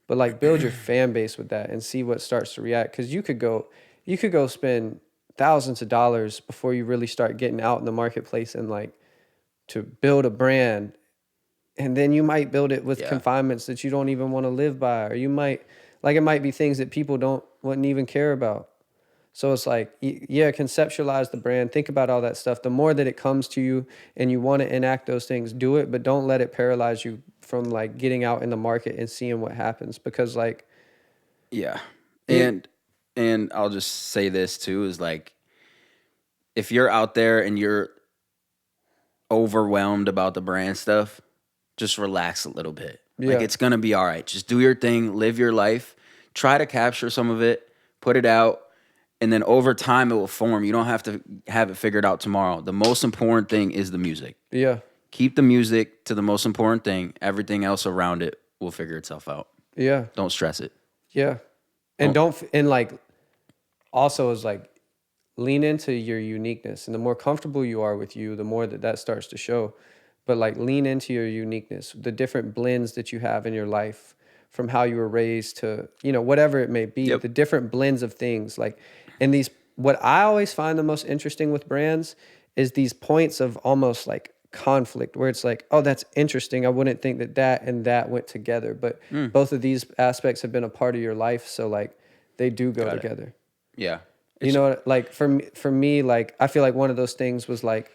but like build your fan base with that and see what starts to react. Cause you could go spend thousands of dollars before you really start getting out in the marketplace and like to build a brand. And then you might build it with confinements that you don't even want to live by, or you might like, it might be things that people wouldn't even care about. So it's like, conceptualize the brand, think about all that stuff. The more that it comes to you and you want to enact those things, do it, but don't let it paralyze you from like getting out in the market and seeing what happens. Because like, yeah. And I'll just say this too is like, if you're out there and you're overwhelmed about the brand stuff, just relax a little bit. Like it's going to be all right. Just do your thing, live your life, try to capture some of it, put it out. And then over time, it will form. You don't have to have it figured out tomorrow. The most important thing is the music. Yeah. Keep the music to the most important thing. Everything else around it will figure itself out. Yeah. Don't stress it. Yeah. And and like, also is like, lean into your uniqueness. And the more comfortable you are with you, the more that starts to show. But like, lean into your uniqueness, the different blends that you have in your life, from how you were raised to, whatever it may be, the different blends of things. Like, and what I always find the most interesting with brands is these points of almost like conflict where it's like, oh, that's interesting. I wouldn't think that and that went together, but both of these aspects have been a part of your life. So like they do go together. Yeah. Like for me, like, I feel like one of those things was like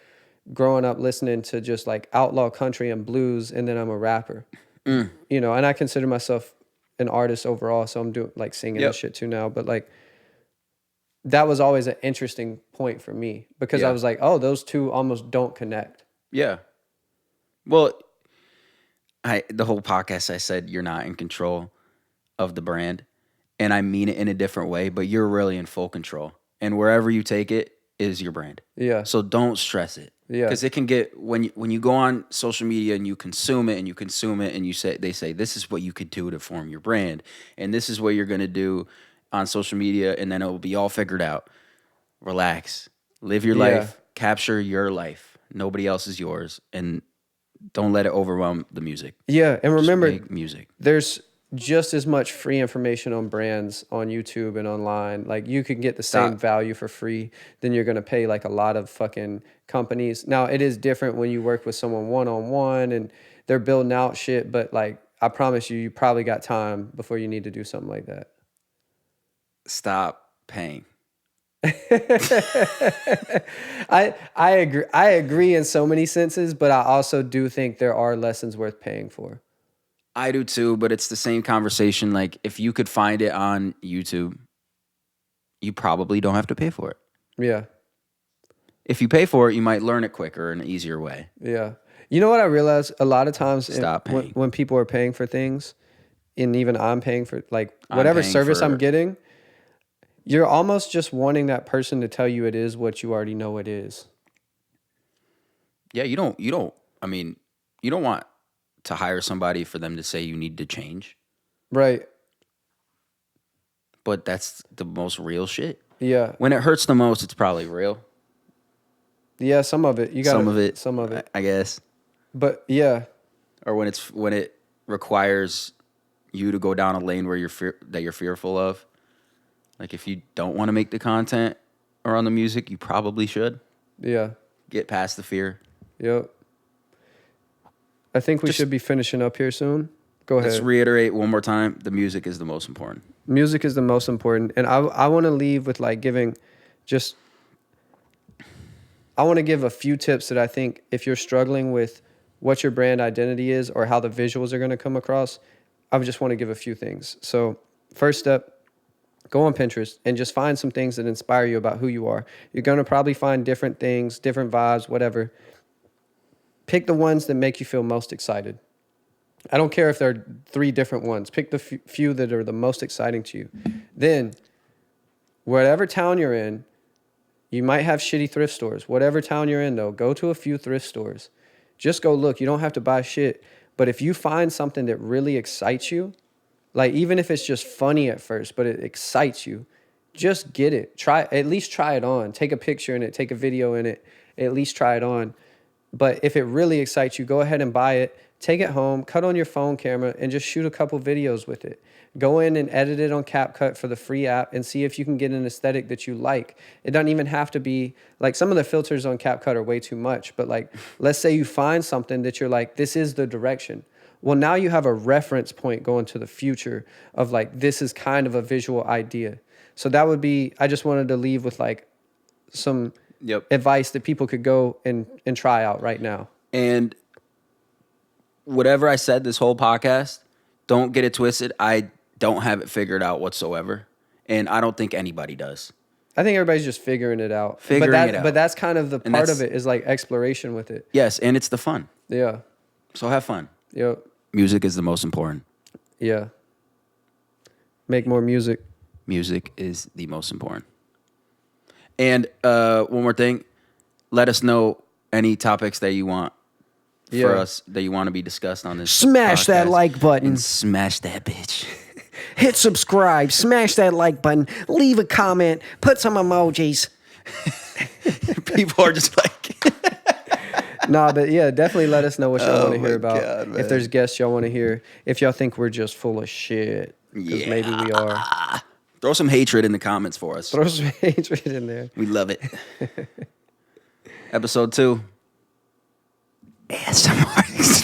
growing up listening to just like outlaw country and blues. And then I'm a rapper, and I consider myself an artist overall. So I'm doing like singing and shit too now, but like, that was always an interesting point for me because I was like, oh, those two almost don't connect. Yeah. Well, the whole podcast, I said you're not in control of the brand, and I mean it in a different way, but you're really in full control. And wherever you take it is your brand. Yeah. So don't stress it. Yeah. Because it can get when you go on social media and you consume it and they say this is what you could do to form your brand, and this is what you're gonna do on social media, and then it will be all figured out. Relax, live your life, capture your life. Nobody else is yours, and don't let it overwhelm the music. Yeah, and remember, just make music. There's just as much free information on brands on YouTube and online. Like, you can get the same value for free than you're gonna pay like a lot of fucking companies. Now, it is different when you work with someone one-on-one and they're building out shit, but like, I promise you probably got time before you need to do something like that. Stop paying. I agree in so many senses, but I also do think there are lessons worth paying for. I do too, but it's the same conversation. Like, if you could find it on YouTube, you probably don't have to pay for it. Yeah. If you pay for it, you might learn it quicker in an easier way. Yeah. You know what I realize a lot of times when people are paying for things, and even I'm paying for like whatever service I'm getting, you're almost just wanting that person to tell you it is what you already know it is. Yeah, you don't want to hire somebody for them to say you need to change. Right. But that's the most real shit. Yeah. When it hurts the most, it's probably real. Yeah, some of it. You got some of it, I guess. But yeah. or when it requires you to go down a lane where you're fearful of. Like if you don't want to make the content or on the music, you probably should. Yeah. Get past the fear. Yep. I think we should be finishing up here soon. Go ahead. Let's reiterate one more time. The music is the most important. Music is the most important. And I want to leave with like I want to give a few tips that I think if you're struggling with what your brand identity is or how the visuals are going to come across, I would just want to give a few things. So first step, go on Pinterest and just find some things that inspire you about who you are. You're going to probably find different things, different vibes, whatever. Pick the ones that make you feel most excited. I don't care if there are 3 different ones. Pick the few that are the most exciting to you. Then, whatever town you're in, you might have shitty thrift stores. Whatever town you're in, though, go to a few thrift stores. Just go look. You don't have to buy shit. But if you find something that really excites you, like even if it's just funny at first, but it excites you, just get it. At least try it on. Take a picture in it. Take a video in it. At least try it on. But if it really excites you, go ahead and buy it. Take it home, cut on your phone camera, and just shoot a couple videos with it. Go in and edit it on CapCut for the free app and see if you can get an aesthetic that you like. It doesn't even have to be, like some of the filters on CapCut are way too much, but like, let's say you find something that you're like, this is the direction. Well, now you have a reference point going to the future of like, this is kind of a visual idea. So that would be, I just wanted to leave with like some advice that people could go and try out right now. And whatever I said this whole podcast, don't get it twisted. I don't have it figured out whatsoever. And I don't think anybody does. I think everybody's just figuring it out. But that's kind of the part of it is like exploration with it. Yes, and it's the fun. Yeah. So have fun. Yep. Music is the most important. Yeah. Make more music. Music is the most important. And one more thing. Let us know any topics that you want for us that you want to be discussed on this. Smash podcast. that like button. And smash that bitch. Hit subscribe. Smash that like button. Leave a comment. Put some emojis. People are just like... Nah, but yeah, definitely let us know what y'all want to hear about. God, if there's guests y'all want to hear. If y'all think we're just full of shit. Because maybe we are. Throw some hatred in the comments for us. Throw some hatred in there. We love it. Episode 2. ASMR.